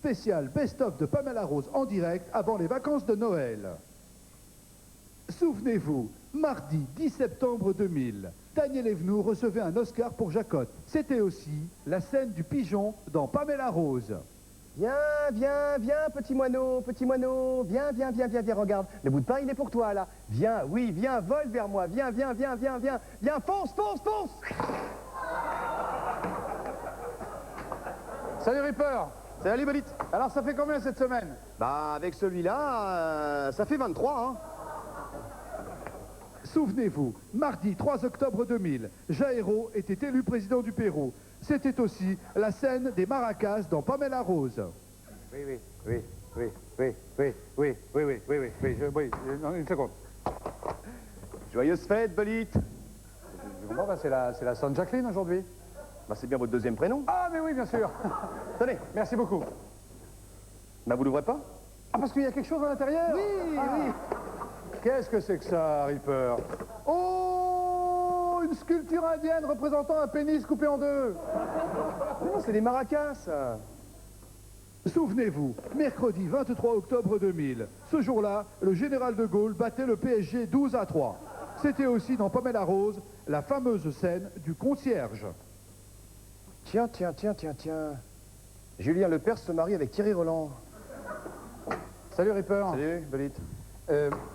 spécial best-of de Pamela Rose en direct avant les vacances de Noël. Souvenez-vous, mardi 10 septembre 2000, Daniel Evenou recevait un Oscar pour Jacotte. C'était aussi la scène du pigeon dans Pamela Rose. Viens, viens, viens, petit moineau, viens, viens, viens, viens, viens, regarde, le bout de pain, il est pour toi, là. Viens, oui, viens, vole vers moi, viens, viens, viens, viens, viens, viens, fonce, fonce, fonce. Salut Ripper. Salut, Bolite. Alors ça fait combien cette semaine? Bah, avec celui-là, ça fait 23, hein. Souvenez-vous, mardi 3 octobre 2000, Jairo était élu président du Pérou. C'était aussi la scène des maracas dans Pamela Rose. Oui, oui, oui, oui, oui, oui, oui, oui, oui, oui, oui, oui, une seconde. Joyeuse fête, Bolite. Bon, bah, c'est la Sainte Jacqueline aujourd'hui. Bah, c'est bien votre deuxième prénom. Ah, mais oui, bien sûr. Tenez. Merci beaucoup. Bah, vous l'ouvrez pas? Ah, parce qu'il y a quelque chose à l'intérieur? Oui, oui. Qu'est-ce que c'est que ça, Ripper? Oh, une sculpture indienne représentant un pénis coupé en deux. Mais non, c'est des maracas. Souvenez-vous, mercredi 23 octobre 2000, ce jour-là, le général de Gaulle battait le PSG 12-3. C'était aussi dans Pamela Rose, la fameuse scène du concierge. Tiens, tiens, tiens, tiens, tiens. Julien Lepers se marie avec Thierry Roland. Salut, Ripper. Salut, Bolite.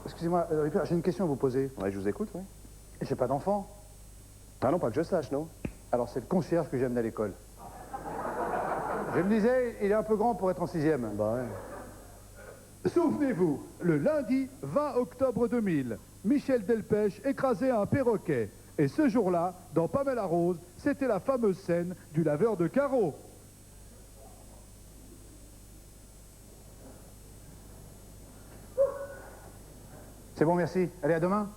Excusez-moi, Ripper, j'ai une question à vous poser. Ouais, je vous écoute, oui. J'ai pas d'enfant. Ah non, pas que je sache, non. Alors c'est le concierge que j'aime à l'école. Je me disais, il est un peu grand pour être en 6e. Bah ouais. Souvenez-vous, le lundi 20 octobre 2000, Michel Delpech écrasait un perroquet. Et ce jour-là, dans Pamela Rose, c'était la fameuse scène du laveur de carreaux. C'est bon, merci. Allez, à demain.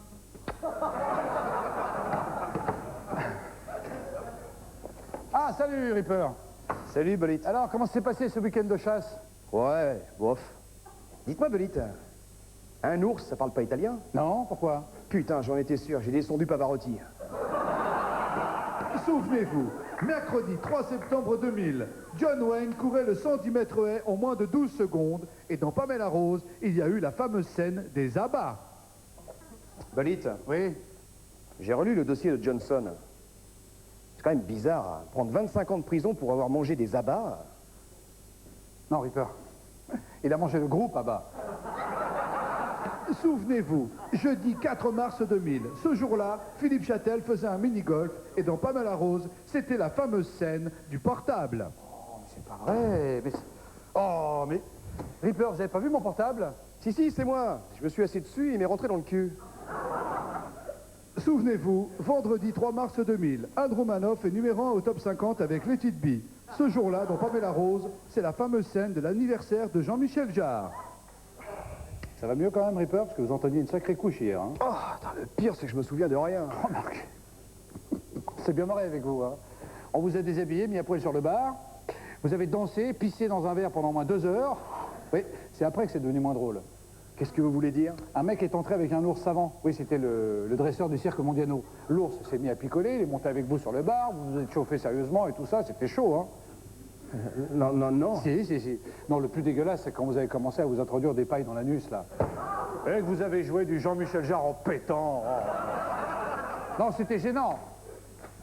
Ah, salut, Ripper. Salut, Bolite. Alors, comment s'est passé ce week-end de chasse? Ouais, bof. Dites-moi, Bolite, un ours, ça parle pas italien? Non, pourquoi? Putain, j'en étais sûr, j'ai descendu Pavarotti. Souvenez-vous, mercredi 3 septembre 2000, John Wayne courait le 110 mètres haies en moins de 12 secondes. Et dans Pamela Rose, il y a eu la fameuse scène des abats. Bolite, Oui. j'ai relu le dossier de Johnson. C'est quand même bizarre, hein. Prendre 25 ans de prison pour avoir mangé des abats. Non, Ripper. Il a mangé le groupe à bas. Souvenez-vous, jeudi 4 mars 2000, ce jour-là, Philippe Châtel faisait un mini-golf et dans Pamela Rose, c'était la fameuse scène du portable. Oh, mais c'est pas vrai. Mais oh, mais... Ripper, vous avez pas vu mon portable? Si, si, c'est moi. Je me suis assis dessus et il m'est rentré dans le cul. Souvenez-vous, vendredi 3 mars 2000, Anne Romanoff est numéro 1 au top 50 avec Let It Be. Ce jour-là, dans Pamela Rose, c'est la fameuse scène de l'anniversaire de Jean-Michel Jarre. Ça va mieux quand même, Ripper, parce que vous entendiez une sacrée couche hier. Hein. Oh, attends, le pire, c'est que je me souviens de rien. Remarque. C'est bien marré avec vous. Hein. On vous a déshabillé, mis à poil sur le bar. Vous avez dansé, pissé dans un verre pendant au moins 2 heures. Oui, c'est après que c'est devenu moins drôle. Qu'est-ce que vous voulez dire? Un mec est entré avec un ours savant. Oui, c'était le dresseur du cirque Mondiano. L'ours s'est mis à picoler, il est monté avec vous sur le bar, vous vous êtes chauffé sérieusement et tout ça, c'était chaud, hein. Non, non, non. Si, si, si. Non, le plus dégueulasse, c'est quand vous avez commencé à vous introduire des pailles dans l'anus, là. Et que vous avez joué du Jean-Michel Jarre en pétant. Oh. Non, c'était gênant.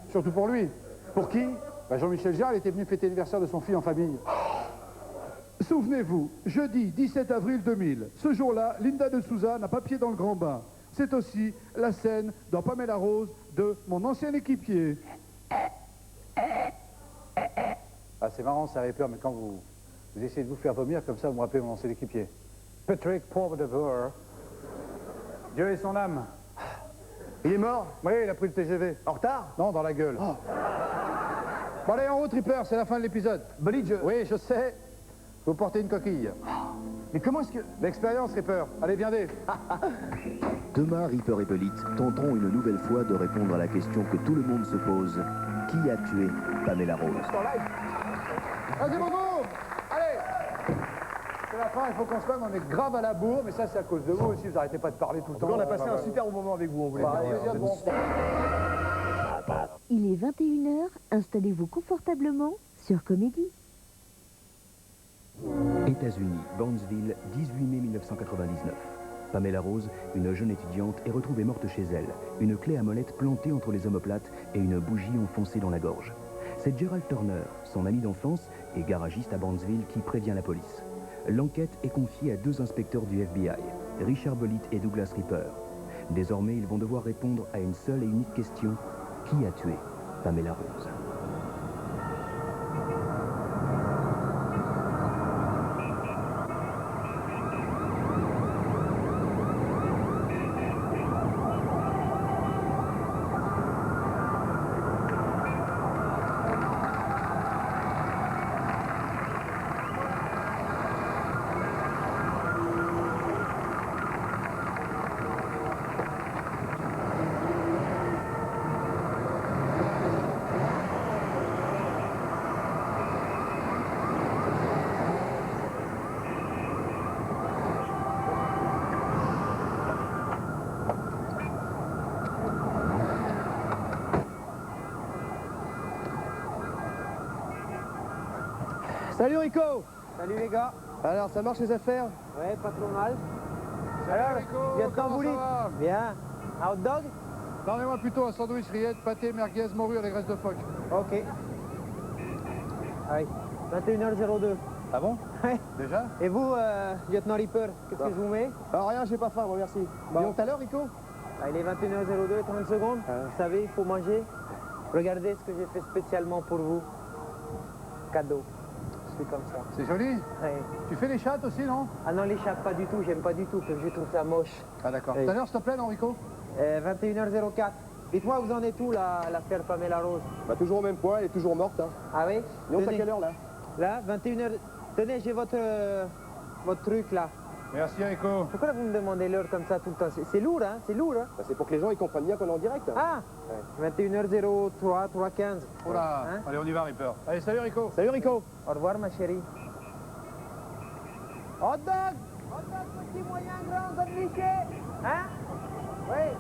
Surtout pour lui. Pour qui? Bah, Jean-Michel Jarre, il était venu fêter l'anniversaire de son fils en famille. Souvenez-vous, jeudi 17 avril 2000, ce jour-là, Linda de Souza n'a pas pied dans le grand bain. C'est aussi la scène dans Pamela Rose de mon ancien équipier. Ah, c'est marrant, ça avait peur, mais quand vous essayez de vous faire vomir, comme ça, vous me rappelez mon ancien équipier. Patrick Poivre-de-Veur. Dieu ait son âme. Il est mort? Oui, il a pris le TGV. En retard? Non, dans la gueule. Oh. Bon, allez, en route, Ripper, c'est la fin de l'épisode. Bolide, je... Oui, je sais. Vous portez une coquille. Mais comment est-ce que... L'expérience, Ripper. Allez, viendez. Demain, Ripper et Bolite tenteront une nouvelle fois de répondre à la question que tout le monde se pose. Qui a tué Pamela Rose? Vas-y, Bobo. Allez. C'est la fin, il faut qu'on se calme, on est grave à la bourre, mais ça, c'est à cause de vous aussi, vous arrêtez pas de parler tout le temps. On a passé un super bon moment avec vous, on voulait Bah, dire. plaisir de bon. Il est 21h, installez-vous confortablement sur Comédie. États-Unis, Barnesville, 18 mai 1999. Pamela Rose, une jeune étudiante, est retrouvée morte chez elle, une clé à molette plantée entre les omoplates et une bougie enfoncée dans la gorge. C'est Gerald Turner, son ami d'enfance et garagiste à Barnesville, qui prévient la police. L'enquête est confiée à 2 inspecteurs du FBI, Richard Bolite et Douglas Ripper. Désormais, ils vont devoir répondre à une seule et unique question. Qui a tué Pamela Rose? Salut Rico. Salut les gars. Alors, ça marche les affaires? Ouais, pas trop mal. Salut Rico, Viens de comment Tamboulit. ça va? Bien. Un hot dog? Donnez-moi plutôt un sandwich rillettes, pâté, merguez, morue à la graisse de phoque. Ok. Allez, 21h02. Ah bon? Ouais. Déjà? Et vous, lieutenant Ripper, qu'est-ce que je vous mets? Alors rien, j'ai pas faim, moi merci. Bon. Disons tout à l'heure Rico? Ah, il est 21h02, 30 secondes. Vous savez, il faut manger. Regardez ce que j'ai fait spécialement pour vous. Cadeau. Je suis comme ça. C'est joli? Ouais. Tu fais les chattes aussi, non? Ah non, les chats, pas du tout. J'aime pas du tout, que je trouve ça moche. Ah d'accord. Oui. Tout à l'heure, s'il te plaît, non, Rico? 21h04. Dites-moi, vous en êtes où, l'affaire Pamela Rose? Bah toujours au même point, elle est toujours morte. Hein. Ah oui? Et on à Tenez. quelle heure là? Là, 21h. Tenez, j'ai votre truc là. Merci Rico. Pourquoi vous me demandez l'heure comme ça tout le temps? C'est lourd, hein? C'est lourd, hein? Bah, c'est pour que les gens ils comprennent bien qu'on est en direct. Ah! 21h03, 3h15. Oh là, Hein? allez, on y va, Ripper. Allez, salut Rico. Salut Rico. Au revoir, ma chérie. Hot dog! Hot dog, petit, moyen, grand, sandwich. Hein? Oui.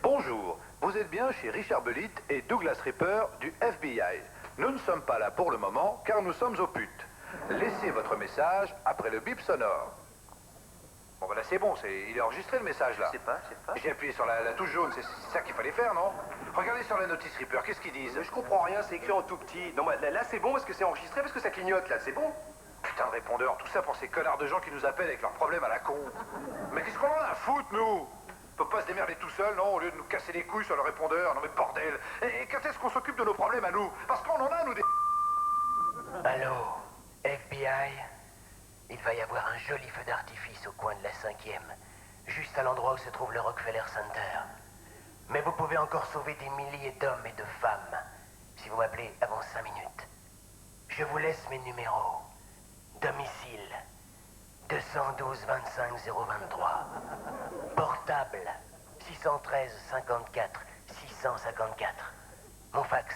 Bonjour, vous êtes bien chez Richard Bolite et Douglas Ripper du FBI. Nous ne sommes pas là pour le moment car nous sommes au putes. Laissez votre message après le bip sonore. Bon ben là c'est bon, il est enregistré le message là. Je sais pas. J'ai appuyé sur la touche jaune, c'est ça qu'il fallait faire, non? Regardez sur la notice Ripper, qu'est-ce qu'ils disent? Je comprends rien, c'est écrit en tout petit. Non, mais là c'est bon parce que c'est enregistré, parce que ça clignote là, c'est bon. Putain de répondeur, tout ça pour ces connards de gens qui nous appellent avec leurs problèmes à la con. Mais qu'est-ce qu'on en a à foutre, nous? On peut pas se démerder tout seul, non, au lieu de nous casser les couilles sur le répondeur. Non mais bordel. Et quand est-ce qu'on s'occupe de nos problèmes à nous? Parce qu'on en a, nous, des... Allô, FBI? Il va y avoir un joli feu d'artifice au coin de la 5e, juste à l'endroit où se trouve le Rockefeller Center. Mais vous pouvez encore sauver des milliers d'hommes et de femmes si vous m'appelez avant 5 minutes. Je vous laisse mes numéros. Domicile 212 25 023. Portable 613 54 654. Mon fax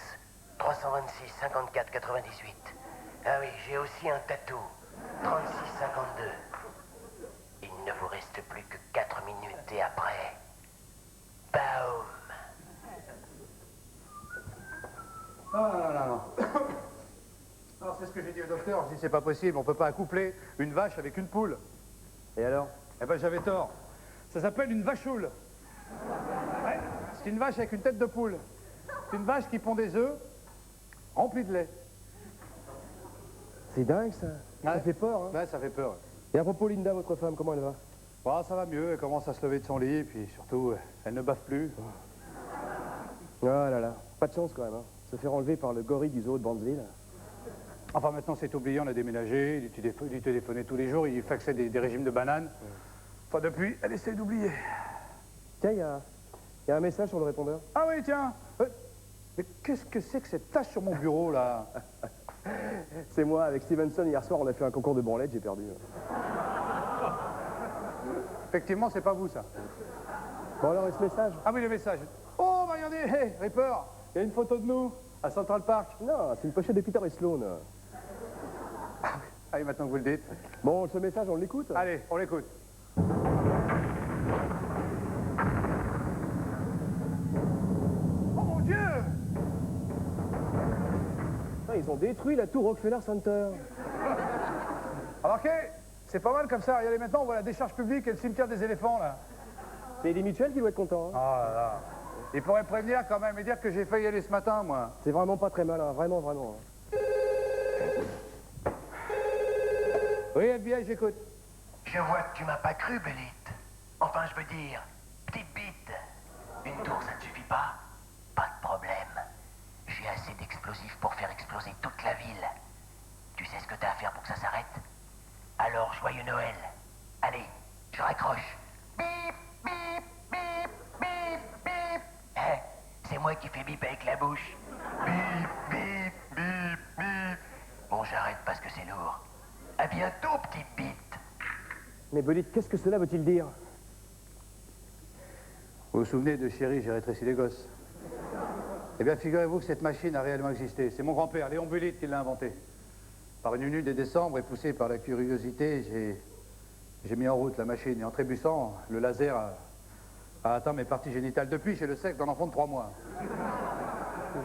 326 54 98. Ah oui, j'ai aussi un tatou 36 52. Il ne vous reste plus que 4 minutes et après... Baum. Non. Non, c'est ce que j'ai dit au docteur. Je dis c'est pas possible, on peut pas accoupler une vache avec une poule. Et alors? Eh ben j'avais tort. Ça s'appelle une vachoule. Ouais, c'est une vache avec une tête de poule. C'est une vache qui pond des œufs remplis de lait. C'est dingue ça. Ça Ouais. fait peur. Hein. Ouais, ça fait peur. Et à propos Linda, votre femme, comment elle va? Bon, ça va mieux, elle commence à se lever de son lit, et puis surtout, elle ne baffe plus. Ah là là, pas de chance quand même. Hein. Se faire enlever par le gorille du zoo de Barnesville. Enfin, maintenant, c'est oublié, on a déménagé, il téléphonait tous les jours, il faxait des régimes de bananes. Enfin, depuis, elle essaie d'oublier. Tiens, il y a un message sur le répondeur. Ah oui, tiens. Mais qu'est-ce que c'est que cette tache sur mon bureau, là? C'est moi, avec Stevenson, hier soir, on a fait un concours de branlette, j'ai perdu. Effectivement, c'est pas vous, ça. Bon, alors, et ce message? Ah oui, le message. Oh, bah regardez, hey, Ripper, il y a une photo de nous à Central Park. Non, c'est une pochette de Peter et Sloan. Allez, maintenant que vous le dites. Bon, ce message, on l'écoute? Allez, on l'écoute. Oh mon Dieu! Ah, ils ont détruit la tour Rockefeller Center. Remarquez, c'est pas mal comme ça. Regardez, maintenant, on voit la décharge publique et le cimetière des éléphants, là. C'est Eddie Mitchell qui doit être content. Oh là là. Il pourrait prévenir quand même et dire que j'ai failli y aller ce matin, moi. C'est vraiment pas très malin, vraiment, vraiment. Oui, FBI, j'écoute. Je vois que tu m'as pas cru, Belite. Enfin, je veux dire, petite bite. Une tour, ça ne suffit pas? Pas de problème. J'ai assez d'explosifs pour faire exploser toute la ville. Tu sais ce que t'as à faire pour que ça s'arrête? Alors, joyeux Noël. Allez, je raccroche. Bip, bip, bip, bip, bip. Hein? C'est moi qui fais bip avec la bouche. Bip, bip, bip, bip. Bon, j'arrête parce que c'est lourd. À bientôt, petite bite. Mais Belite, qu'est-ce que cela veut-il dire? Vous vous souvenez de Chéri, j'ai rétréci les gosses? Eh bien, figurez-vous que cette machine a réellement existé. C'est mon grand-père, Léon Bullitt, qui l'a inventée. Par une nuit de décembre, et poussé par la curiosité, j'ai mis en route la machine. Et en trébussant, le laser a atteint mes parties génitales. Depuis, j'ai le sexe d'un enfant de 3 mois.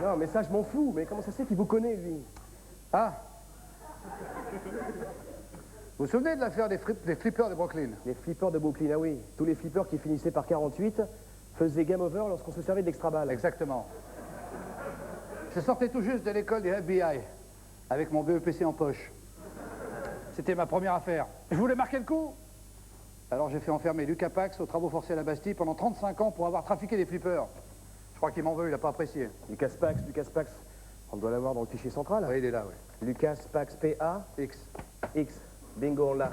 Non, mais ça, je m'en fous. Mais comment ça se fait qu'il vous connaît, lui? Ah! Vous vous souvenez de l'affaire des flippers de Brooklyn? Les flippers de Brooklyn, ah oui. Tous les flippers qui finissaient par 48 faisaient game over lorsqu'on se servait de l'extra-balle. Exactement. Je sortais tout juste de l'école des FBI, avec mon BEPC en poche. C'était ma première affaire. Je voulais marquer le coup. Alors j'ai fait enfermer Lucas Pax aux travaux forcés à la Bastille pendant 35 ans pour avoir trafiqué des flippers. Je crois qu'il m'en veut, il n'a pas apprécié. Lucas Pax. On doit l'avoir dans le fichier central. Oui, il est là, oui. Lucas Pax, PA. X. X. Bingo, on l'a.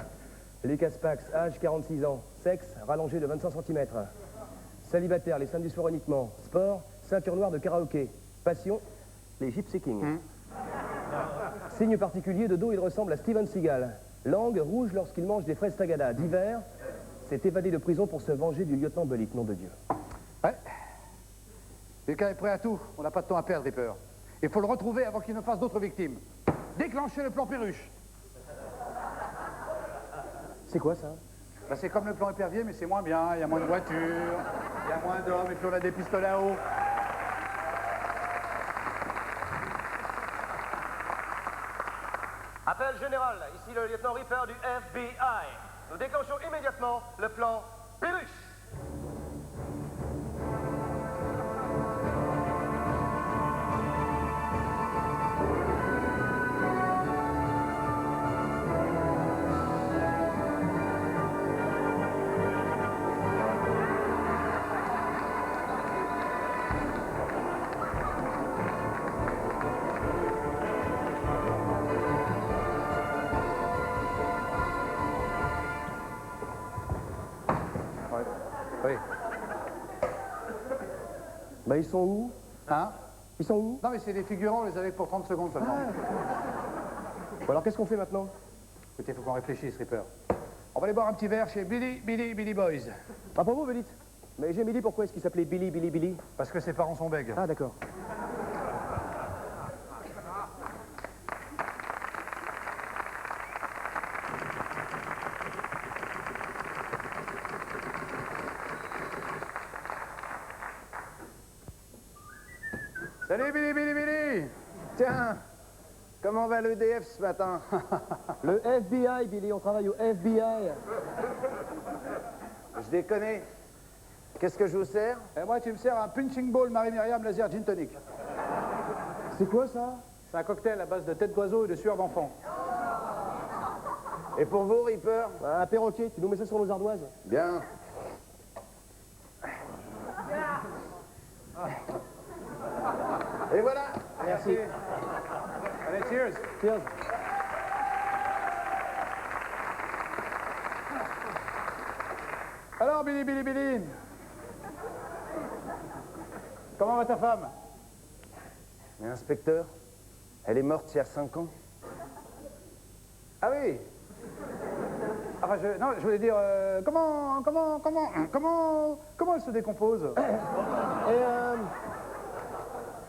Lucas Pax, âge 46 ans. Sexe, rallongé de 25 cm. Célibataire, les samedis soirs uniquement. Sport, ceinture noire de karaoké. Passion, les gypsy kings. Signe particulier, de dos, il ressemble à Steven Seagal. Langue rouge lorsqu'il mange des fraises tagada. D'hiver, s'est évadé de prison pour se venger du lieutenant Bellitt, nom de Dieu. Ouais. Lucas est prêt à tout. On n'a pas de temps à perdre, Ripper. Il faut le retrouver avant qu'il ne fasse d'autres victimes. Déclenchez le plan Perruche. C'est quoi ça? Bah, c'est comme le plan épervier, mais c'est moins bien. Il y a moins de voitures, il y a moins d'hommes, et puis on a des pistolets à eau. Appel général, ici le lieutenant Ripper du FBI. Nous déclenchons immédiatement le plan Perruche. Oui. Bah, ils sont où? Hein? Ils sont où? Non, mais c'est des figurants, on les avait pour 30 secondes seulement. Bon, alors, qu'est-ce qu'on fait maintenant? Écoutez, il faut qu'on réfléchisse, Ripper. On va aller boire un petit verre chez Billy Boys. À propos, Bellitt. Mais j'ai dit pourquoi est-ce qu'il s'appelait Billy? Parce que ses parents sont bègues. Ah, d'accord. Salut Billy! Tiens, comment va l'EDF ce matin? Le FBI, Billy, on travaille au FBI. Je déconne. Qu'est-ce que je vous sers? Et moi, tu me sers un punching ball Marie-Myriam laser gin tonic. C'est quoi ça? C'est un cocktail à base de tête d'oiseau et de sueur d'enfant. Et pour vous, Ripper? Un perroquet, tu nous mets ça sur nos ardoises? Bien. Et voilà. Merci. Allez, Cheers. Cheers. Alors, Billy. Comment va ta femme? Mais inspecteur, elle est morte il y a 5 ans. Ah oui. Enfin, je voulais dire, comment elle se décompose?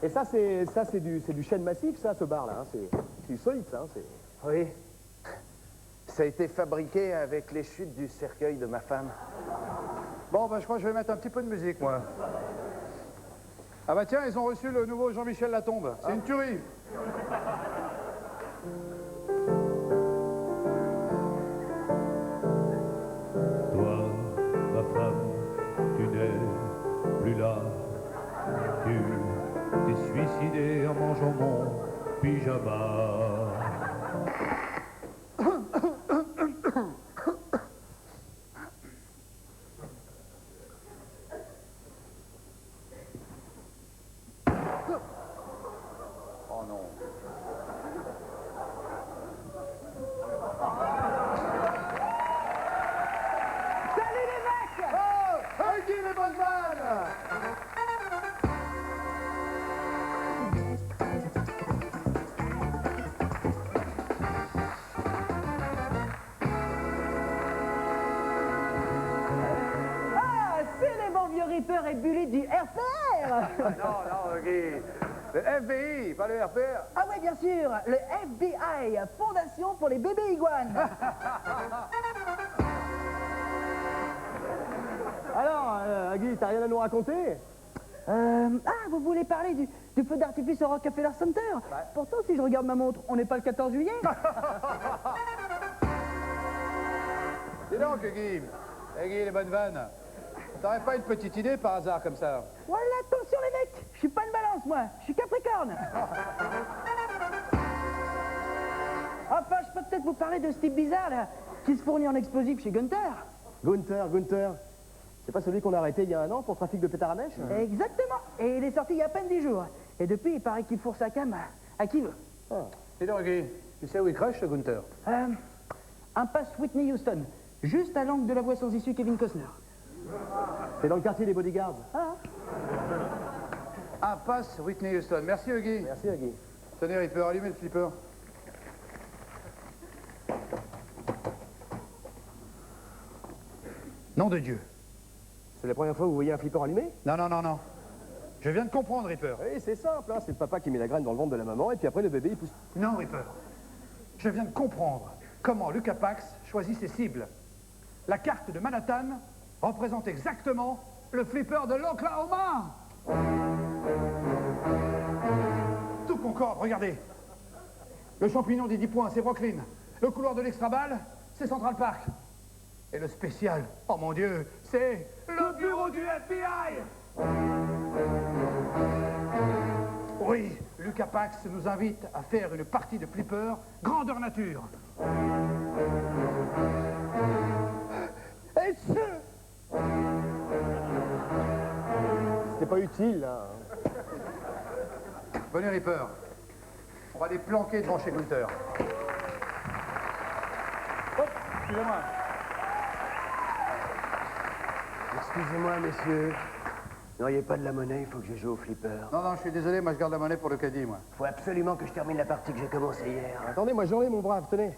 Et ça, c'est du chêne massif, ça, ce bar-là. Hein. C'est solide, ça. Hein. Oui. Ça a été fabriqué avec les chutes du cercueil de ma femme. Bon, bah, je crois que je vais mettre un petit peu de musique, moi. Ah bah tiens, ils ont reçu le nouveau Jean-Michel Latombe. C'est une tuerie. Toi, ma femme, tu n'es plus là. Tu t'es suicidé en mangeant mon pyjama. Oh non. Salut les mecs! Oh, Huggy les bonnes vannes! Ah, c'est les bons vieux Reaper et Bully du RPR! Non, Huggy. Le FBI, pas le RPR. Ah oui, bien sûr, le FBI, Fondation pour les bébés iguanes. Alors, Agui, t'as rien à nous raconter? Vous voulez parler du feu d'artifice au Rockefeller Center? Pourtant, si je regarde ma montre, on n'est pas le 14 juillet. Dis donc, Huggy. Huggy les bonnes vannes. T'aurais pas une petite idée par hasard comme ça? Voilà, attention les mecs, je suis pas une balance, moi, je suis Capricorne. Enfin, je peux peut-être vous parler de ce type bizarre, là, qui se fournit en explosifs chez Gunther. Gunther. C'est pas celui qu'on a arrêté il y a 1 an pour trafic de pétard à mèche? Exactement, et il est sorti il y a à peine 10 jours. Et depuis, il paraît qu'il fourre sa cam à qui veut. Dis donc, Huggy, tu sais où il crèche, ce Gunther? Impasse Whitney Houston, juste à l'angle de la voie sans issue Kevin Costner. C'est dans le quartier des bodyguards. Impasse Whitney Houston. Merci, Huggy. Merci, Agui. Tenez, Reaper, allumez le flipper. Nom de Dieu. C'est la première fois que vous voyez un flipper allumé? Non. Je viens de comprendre, Reaper. Oui, c'est simple, hein. C'est le papa qui met la graine dans le ventre de la maman, et puis après, le bébé, il pousse. Non, Reaper. Je viens de comprendre comment Lucas Pax choisit ses cibles. La carte de Manhattan représente exactement le flipper de l'Oklahoma. Tout concorde, regardez. Le champignon des 10 points, c'est Brooklyn. Le couloir de l'extra-balle, c'est Central Park. Et le spécial, oh mon Dieu, c'est le bureau du FBI. Oui, Lucas Pax nous invite à faire une partie de flipper grandeur nature. Et c'était pas utile, là. Venez, Reaper. On va les planquer devant chez Gunther. Hop, excusez-moi. Excusez-moi, messieurs. Vous n'auriez pas de la monnaie, il faut que je joue au flipper. Non, je suis désolé, moi je garde la monnaie pour le caddie, moi. Faut absolument que je termine la partie que j'ai commencée hier. Attendez, moi j'en ai, mon brave, tenez.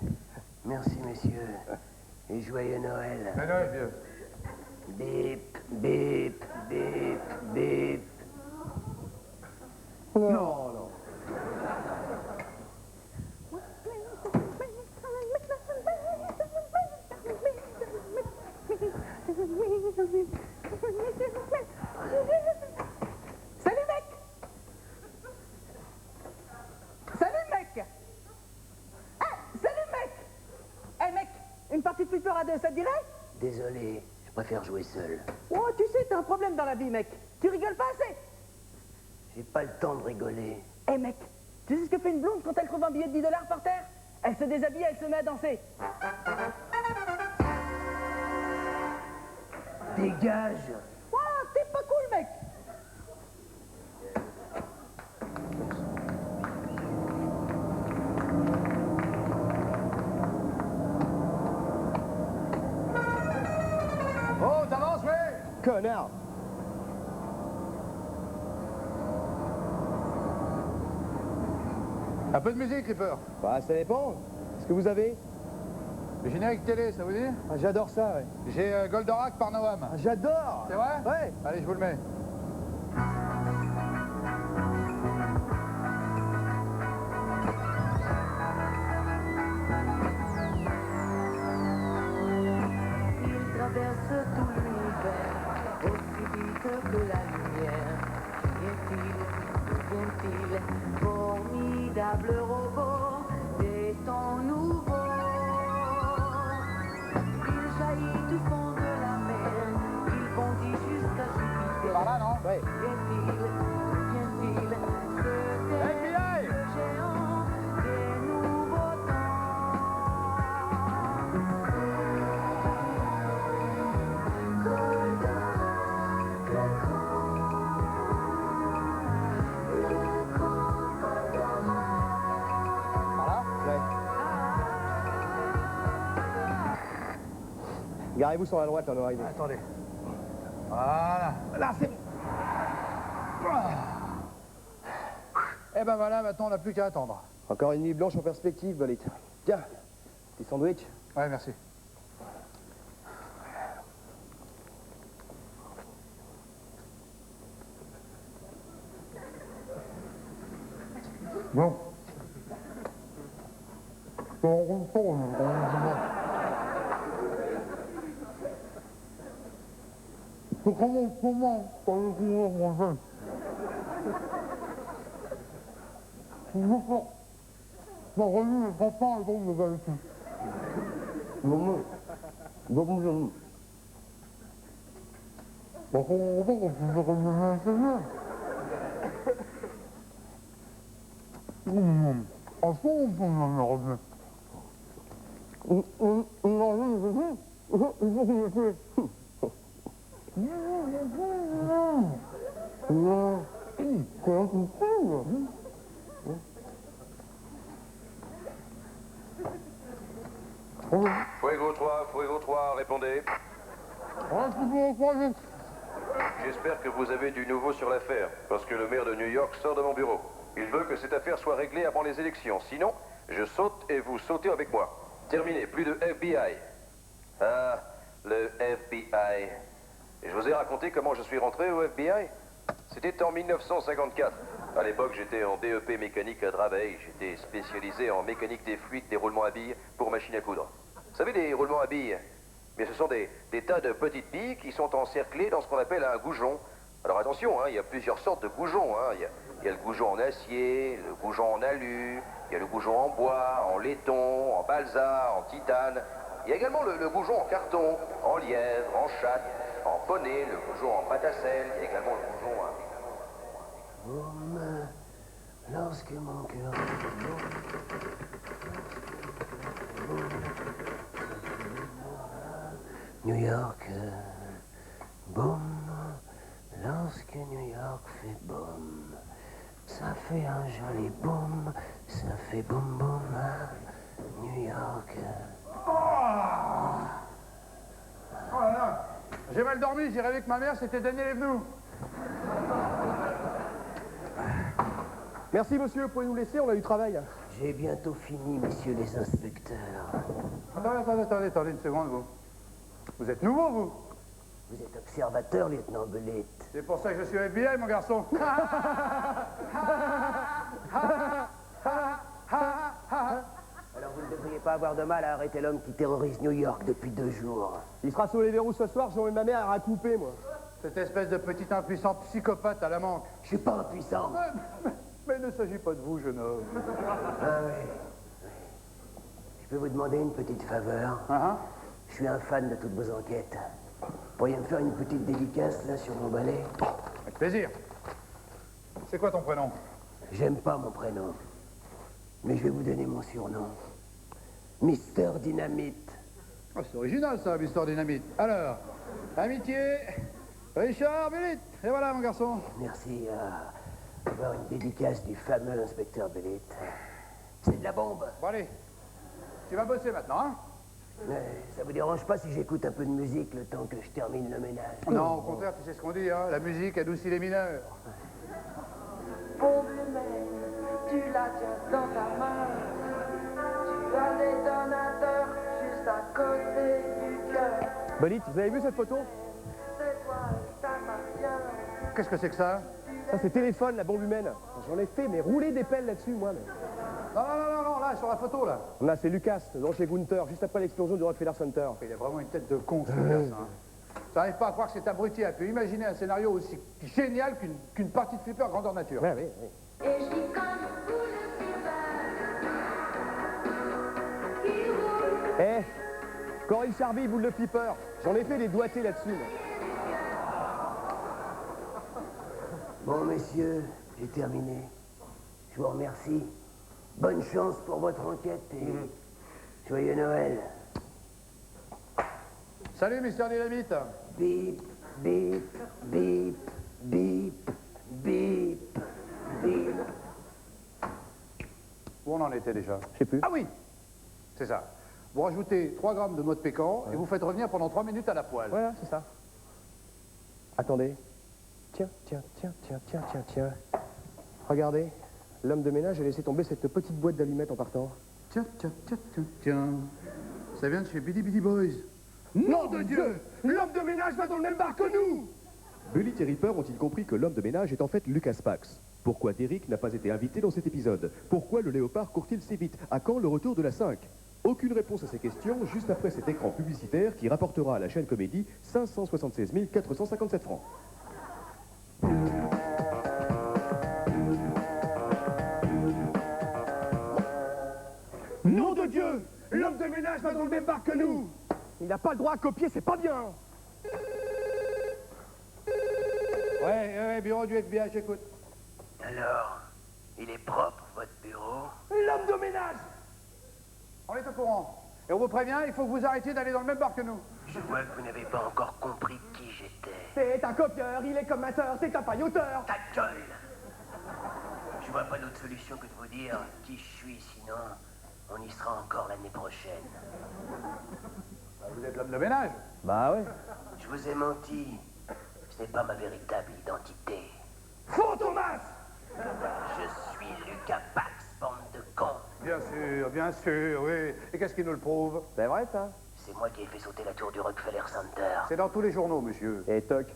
Merci, messieurs. Et joyeux Noël. Mais Noël, vieux. Bip, bip, bip, bip. Non. Salut mec! Salut mec! Salut mec! Mec, une partie de flipper à deux, ça te dirait? Désolé, je préfère jouer seul. Oh, tu sais, t'as un problème dans la vie, mec. Tu rigoles pas assez. J'ai pas le temps de rigoler. Mec, tu sais ce que fait une blonde quand elle trouve un billet de $10 par terre? Elle se déshabille, elle se met à danser. Dégage! Oh, t'es pas cool, mec. Connard. Un peu de musique, Ripper. Bah, ça dépend. Ce que vous avez. Le générique télé, ça vous dit? Ah, j'adore ça, ouais. J'ai Goldorak par Noam. Ah, j'adore. C'est vrai? Ouais. Allez, je vous le mets. Il traverse tout l'univers, aussi vite que la lumière. Vient-il, formidable robot des temps nouveaux. Il jaillit du fond de la mer, il bondit jusqu'à Jupiter. Par là, non? Ouais. Vient-il, ce FBI! géant des nouveaux Garez-vous sur la droite, là, on est arrivé. Attendez. Voilà. Là, c'est bon. Eh ben voilà, maintenant on n'a plus qu'à attendre. Encore une nuit blanche en perspective, Bolite. Tiens, petit sandwich. Ouais, merci. Bon. Fuego 3, répondez. J'espère que vous avez du nouveau sur l'affaire, parce que le maire de New York sort de mon bureau. Il veut que cette affaire soit réglée avant les élections. Sinon, je saute et vous sautez avec moi. Terminé, plus de FBI. Ah, le FBI. Et je vous ai raconté comment je suis rentré au FBI? C'était en 1954. À l'époque, j'étais en DEP mécanique à Draveil. J'étais spécialisé en mécanique des fluides, des roulements à billes pour machines à coudre. Vous savez, des roulements à billes? Mais ce sont des tas de petites billes qui sont encerclées dans ce qu'on appelle un goujon. Alors attention, hein, il y a plusieurs sortes de goujons. Hein. Il y a le goujon en acier, le goujon en alu, il y a le goujon en bois, en laiton, en balsa, en titane. Il y a également le goujon en carton, en lièvre, en chatte, en poney, le goujon en pâte à sel. Il y a également le goujon en... Boum, lorsque mon cœur... New York, boum, lorsque New York fait boum, ça fait un joli boum, ça fait boum boum, New York. Oh là là, j'ai mal dormi, j'ai rêvé que ma mère c'était Daniel Evenou. Merci, monsieur, vous pouvez nous laisser, on a du travail. J'ai bientôt fini, messieurs les inspecteurs. Attendez une seconde, vous. Vous êtes nouveau, vous? Vous êtes observateur, lieutenant Belette. C'est pour ça que je suis au FBI, mon garçon. Alors vous ne devriez pas avoir de mal à arrêter l'homme qui terrorise New York depuis 2 jours. Il sera sur les verrous ce soir, j'en ai ma mère à couper, moi. Cette espèce de petit impuissant psychopathe à la manque. Je suis pas impuissant. Mais il ne s'agit pas de vous, jeune homme. Ah oui. Je peux vous demander une petite faveur? Je suis un fan de toutes vos enquêtes. Pourriez me faire une petite dédicace, là, sur mon balai? Avec plaisir. C'est quoi ton prénom? J'aime pas mon prénom. Mais je vais vous donner mon surnom. Mister Dynamite. Oh, c'est original, ça, Mister Dynamite. Alors, amitié, Richard Belette. Et voilà, mon garçon. Merci. Avoir une dédicace du fameux inspecteur Belette. C'est de la bombe. Bon, allez. Tu vas bosser maintenant, hein? Ça vous dérange pas si j'écoute un peu de musique le temps que je termine le ménage? Non, au contraire, tu sais ce qu'on dit, hein, la musique adoucit les mineurs. Bombe humaine, tu la tiens dans ta main. Tu as les donateurs juste à côté du cœur. Bolite, vous avez vu cette photo? C'est toi qui t'appartient. Qu'est-ce que c'est que ça? Ça, c'est téléphone, la bombe humaine. J'en ai fait, mais rouler des pelles là-dessus, moi. Mais... Non, là, sur la photo, là. Là, c'est Lucas, devant chez Gunther, juste après l'explosion du Rockefeller Center. Il a vraiment une tête de con, ce Lucas, hein. J'arrive pas à croire que cet abruti a pu imaginer un scénario aussi génial qu'une partie de flipper grandeur nature. Ouais, oui. Et je dis comme tout le flipper qui roule. Eh, Corinne Charby, boule de flipper. J'en ai fait des doigtés là-dessus, moi. Bon, messieurs, j'ai terminé. Je vous remercie. Bonne chance pour votre enquête et joyeux Noël. Salut, Mister Dynamite. Bip, bip, bip, bip, bip, bip. Où on en était déjà? Je sais plus. Ah oui, c'est ça. Vous rajoutez 3 grammes de noix de pécan et vous faites revenir pendant 3 minutes à la poêle. Voilà, c'est ça. Attendez. Tiens. Regardez, l'homme de ménage a laissé tomber cette petite boîte d'allumettes en partant. Tiens. Ça vient de chez Billy Billy Boys. Nom de Dieu! L'homme de ménage va dans le même bar que nous! Bullitt et Ripper ont-ils compris que l'homme de ménage est en fait Lucas Pax? Pourquoi Derrick n'a pas été invité dans cet épisode? Pourquoi le léopard court-il si vite? À quand le retour de la 5? Aucune réponse à ces questions juste après cet écran publicitaire qui rapportera à la chaîne Comédie 576 457 francs. Nom de Dieu! L'homme de ménage va dans le même bar que nous! Il n'a pas le droit à copier, c'est pas bien! Ouais, bureau du FBI, j'écoute. Alors, il est propre, votre bureau? L'homme de ménage! On est au courant. Et on vous prévient, il faut que vous arrêtiez d'aller dans le même bar que nous. Je vois que vous n'avez pas encore compris qui j'étais. C'est un copieur, il est comme ma sœur, c'est un pailloteur! Ta gueule! Je vois pas d'autre solution que de vous dire qui je suis, sinon on y sera encore l'année prochaine. Vous êtes l'homme de ménage? Bah ouais. Je vous ai menti. Ce n'est pas ma véritable identité. Faux Thomas! Je suis Lucas Pax, bande de cons. Bien sûr, oui. Et qu'est-ce qui nous le prouve? C'est vrai, ça? C'est moi qui ai fait sauter la tour du Rockefeller Center. C'est dans tous les journaux, monsieur. Et toc.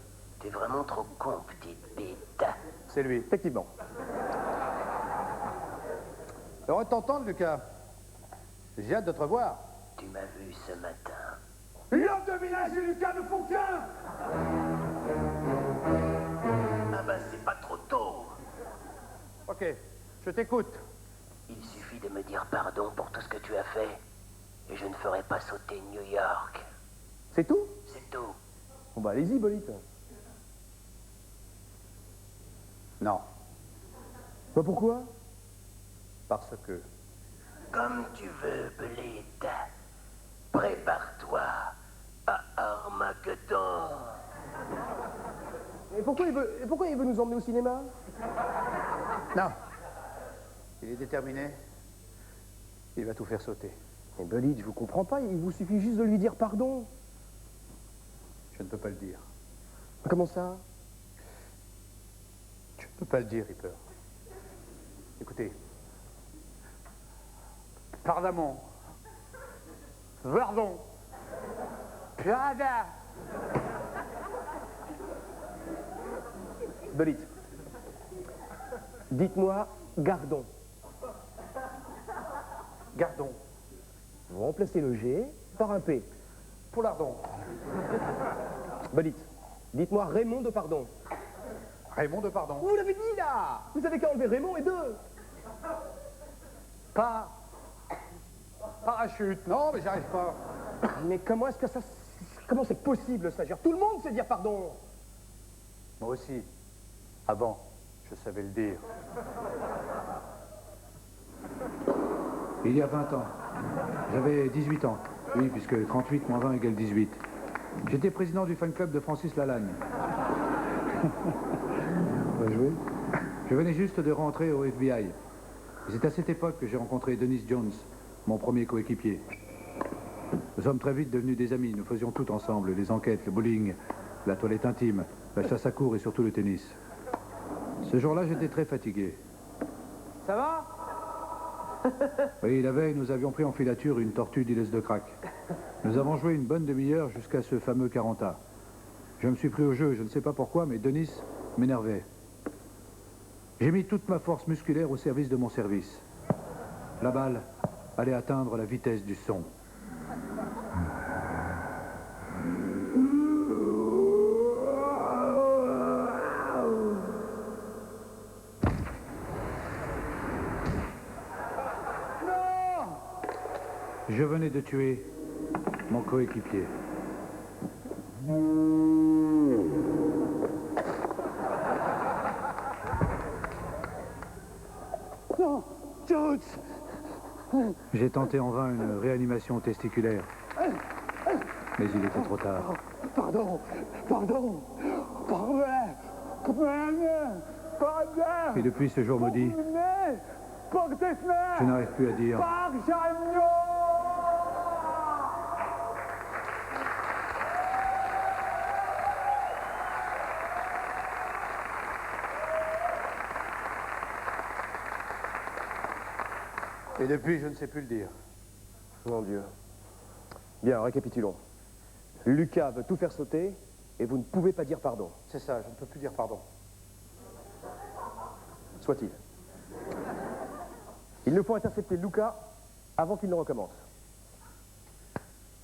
T'es vraiment trop con, petite bite. C'est lui. Effectivement. Heureux de t'entendre, Lucas. J'ai hâte de te revoir. Tu m'as vu ce matin. L'homme de ménage et Lucas ne font qu'un! Ah bah c'est pas trop tôt. Ok, je t'écoute. Il suffit de me dire pardon pour tout ce que tu as fait, et je ne ferai pas sauter New York. C'est tout? C'est tout. Bon bah allez-y, Bolite. Non. Bah pourquoi? Parce que... Comme tu veux, Blade. Prépare-toi à Armageddon. Et pourquoi il veut nous emmener au cinéma? Non. Il est déterminé. Il va tout faire sauter. Mais Bolide, je vous comprends pas, il vous suffit juste de lui dire pardon. Je ne peux pas le dire. Comment ça? Je ne peux pas le dire, Ripper. Écoutez. Pardon. Pardon. Piada. Bolide. Dites-moi, gardons. Gardons. Vous remplacez le G par un P. Poulardon. Bolide. Dites-moi Raymond de Pardon. Raymond de Pardon. Vous l'avez dit là! Vous avez qu'à enlever Raymond et deux. Parachute. Non, mais j'y arrive pas. Mais comment est-ce que ça... Comment c'est possible ça? Tout le monde sait dire pardon. Moi aussi. Avant, je savais le dire. Il y a 20 ans. J'avais 18 ans. Oui, puisque 38 moins 20 égale 18. J'étais président du fan club de Francis Lalagne. Bien joué. Je venais juste de rentrer au FBI. C'est à cette époque que j'ai rencontré Dennis Jones, mon premier coéquipier. Nous sommes très vite devenus des amis. Nous faisions tout ensemble. Les enquêtes, le bowling, la toilette intime, la chasse à courre et surtout le tennis. Ce jour-là, j'étais très fatigué. Ça va? Oui, la veille, nous avions pris en filature une tortue d'Îles de Crac. Nous avons joué une bonne demi-heure jusqu'à ce fameux 40A. Je me suis pris au jeu, je ne sais pas pourquoi, mais Denis m'énervait. J'ai mis toute ma force musculaire au service de mon service. La balle allait atteindre la vitesse du son. Je venais de tuer mon coéquipier. Non, Jones. J'ai tenté en vain une réanimation testiculaire. Mais il était trop tard. Pardon, pardon, pardon, pardon. Et depuis ce jour maudit, je n'arrive plus à dire. Et depuis, je ne sais plus le dire. Mon Dieu. Bien, récapitulons. Lucas veut tout faire sauter et vous ne pouvez pas dire pardon. C'est ça, je ne peux plus dire pardon. Soit-il. Il nous faut intercepter Lucas avant qu'il ne recommence.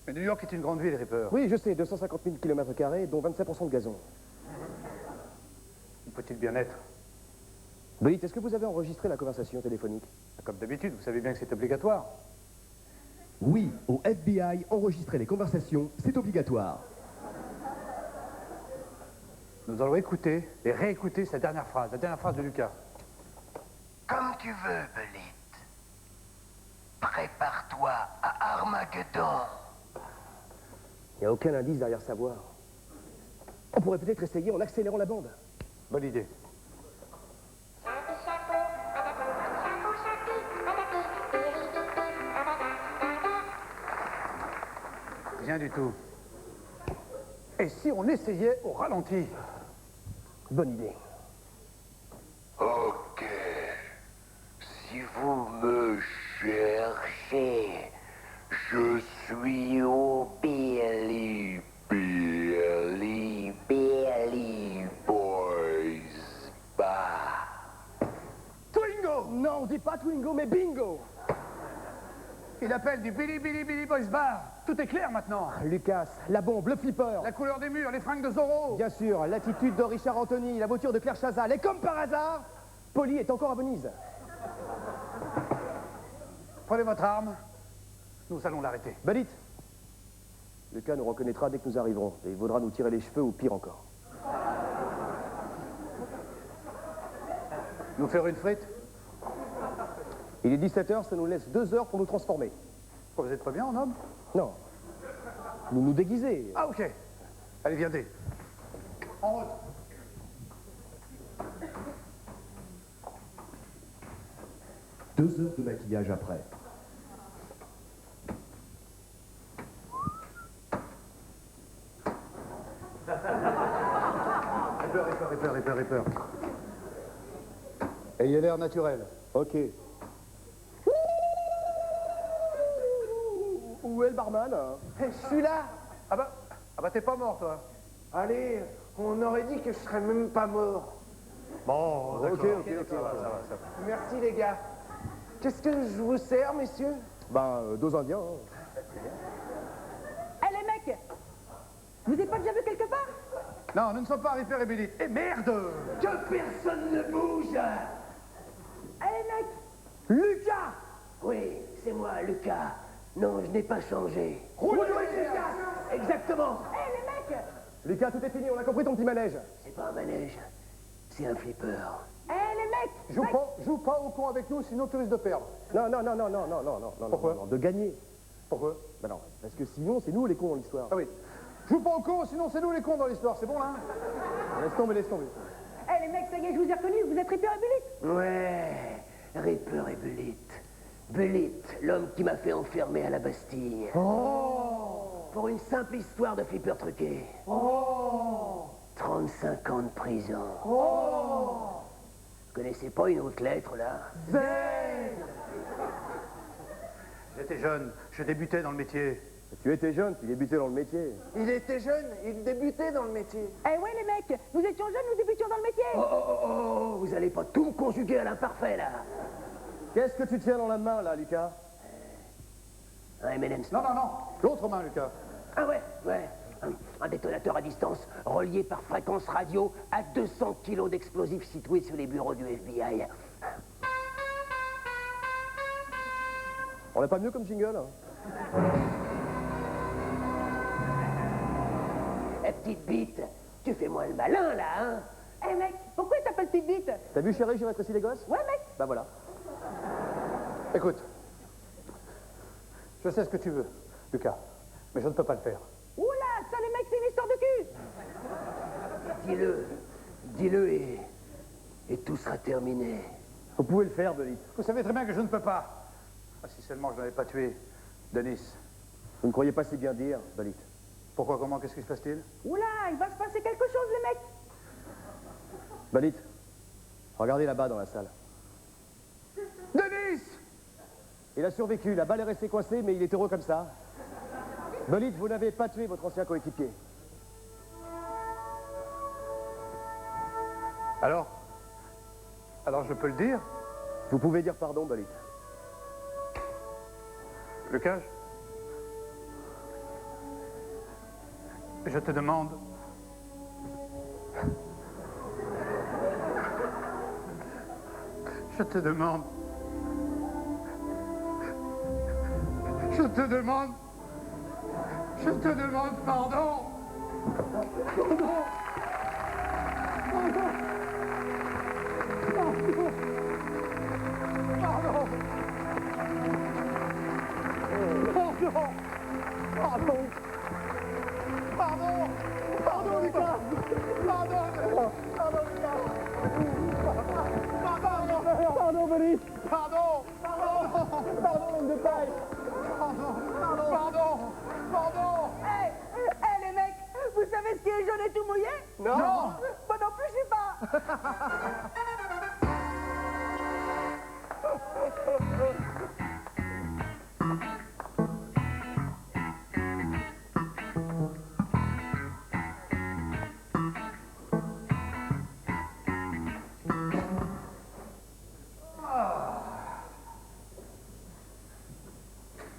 Mais New York est une grande ville, Ripper. Oui, je sais, 250 000 km², dont 25% de gazon. Où peut-il bien être? Britt, est-ce que vous avez enregistré la conversation téléphonique? Comme d'habitude, vous savez bien que c'est obligatoire. Oui, au FBI, enregistrer les conversations, c'est obligatoire. Nous allons écouter et réécouter sa dernière phrase, la dernière phrase de Lucas. Comme tu veux, Belit. Prépare-toi à Armageddon. Il n'y a aucun indice derrière sa voix. On pourrait peut-être essayer en accélérant la bande. Bonne idée. Rien du tout. Et si on essayait au ralenti? Bonne idée. Ok. Si vous me cherchez, je suis au Billy Boys Bar. Twingo! Non, dis pas Twingo, mais bingo! Il appelle du Billy Boys Bar. Tout est clair maintenant. Lucas, la bombe, le flipper. La couleur des murs, les fringues de Zorro. Bien sûr, l'attitude de Richard Anthony, la voiture de Claire Chazal. Et comme par hasard, Polly est encore à Venise. Prenez votre arme. Nous allons l'arrêter. Belit. Lucas nous reconnaîtra dès que nous arriverons. Et il vaudra nous tirer les cheveux ou pire encore. Nous faire une frite? Il est 17h, ça nous laisse 2 heures pour nous transformer. Vous êtes pas bien en homme? Non. Nous déguiser. Ah, ok. Allez, viendez. En route. Deux heures de maquillage après. Ripper. Ayez l'air naturel. Ok. Où est le barman? Je suis là. Ah bah t'es pas mort, toi. Allez, on aurait dit que je serais même pas mort. Bon, d'accord. Ok. Ça va. Merci les gars. Qu'est-ce que je vous sers, messieurs? Ben, 2 Indiens. Hein. Eh les mecs, vous n'êtes pas déjà vu quelque part? Non, nous ne sommes pas Ripper et Billy. Et merde! Que personne ne bouge. Eh les mecs, Lucas! Oui, c'est moi, Lucas. Non, je n'ai pas changé. Exactement. eh les mecs, Lucas, tout est fini, on a compris ton petit manège. C'est pas un manège, c'est un flipper. eh les mecs. Joue pas au con avec nous, sinon tu risques de perdre. Non. Pourquoi? Non, de gagner. Pourquoi? Ben non, parce que sinon, c'est nous les cons dans l'histoire. Ah oui. Joue pas au con, sinon c'est nous les cons dans l'histoire, c'est bon là? Laisse tomber. Eh les mecs, ça y est, je vous ai reconnu, vous êtes Ripper et Belit. Ouais, Ripper et Belit. Belit, l'homme qui m'a fait enfermer à la Bastille. Oh! pour une simple histoire de flipper truqué. Oh 35 ans de prison. Oh Vous connaissez pas une autre lettre, là? Z J'étais jeune, je débutais dans le métier. Tu étais jeune, tu débutais dans le métier. Il était jeune, il débutait dans le métier. Eh ouais les mecs, nous étions jeunes, nous débutions dans le métier. Oh, vous allez pas tout me conjuguer à l'imparfait, là. Qu'est-ce que tu tiens dans la main, là, Lucas? Un M&M's. Non, non, non, l'autre main, Lucas. Ah ouais. Un détonateur à distance relié par fréquence radio à 200 kilos d'explosifs situés sur les bureaux du FBI. On n'a pas mieux comme jingle, hein? Eh, petite bite, tu fais moins le malin, là, hein? Eh mec, pourquoi il t'appelle petite bite? T'as vu, chérie, j'ai rétréci les gosses? Ouais mec. Bah voilà. Écoute, je sais ce que tu veux, Lucas, mais je ne peux pas le faire. Oula, ça les mecs, c'est une histoire de cul. Dis-le et tout sera terminé. Vous pouvez le faire, Belit. Vous savez très bien que je ne peux pas. Ah, si seulement je n'avais pas tué Denis. Vous ne croyez pas si bien dire, Belit? Pourquoi, comment, qu'est-ce qui se passe-t-il? Oula, il va se passer quelque chose les mecs. Belit, regardez là-bas dans la salle. Denis! Il a survécu, la balle est restée coincée, mais il est heureux comme ça. Belit, vous n'avez pas tué votre ancien coéquipier. Alors je peux le dire? Vous pouvez dire pardon, Belit. Lucas, je te demande... Je te demande pardon. Pardon, Lucas. Pardon, Belit. Pardon, l'homme de paille. Pardon. Eh les mecs, vous savez ce qui est jaune et tout mouillé? Non. Moi non plus, je sais pas.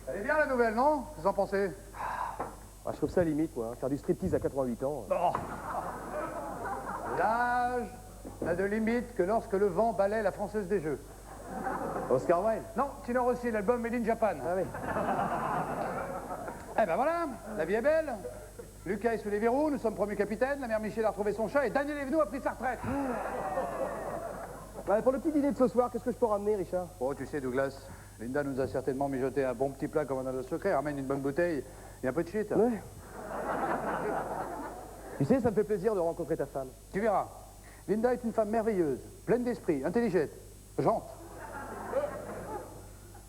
Elle est bien la nouvelle, non? Vous en pensez? Ah, je trouve ça limite, moi. Faire du striptease à 88 ans. L'âge n'a de limite que lorsque le vent balaie la Française des Jeux. Oscar Wilde? Non, Tino Rossi, l'album Made in Japan. Ah oui. Eh ben voilà, la vie est belle. Lucas est sous les verrous, nous sommes promus capitaines, la mère Michel a retrouvé son chat et Daniel Evenou a pris sa retraite. Ouais, pour le petit dîner de ce soir, qu'est-ce que je peux ramener, Richard? Oh, tu sais, Douglas, Linda nous a certainement mijoté un bon petit plat comme on a le secret. Ramène une bonne bouteille et un peu de shit. Ouais. Tu sais, ça me fait plaisir de rencontrer ta femme. Tu verras. Linda est une femme merveilleuse, pleine d'esprit, intelligente, gentille.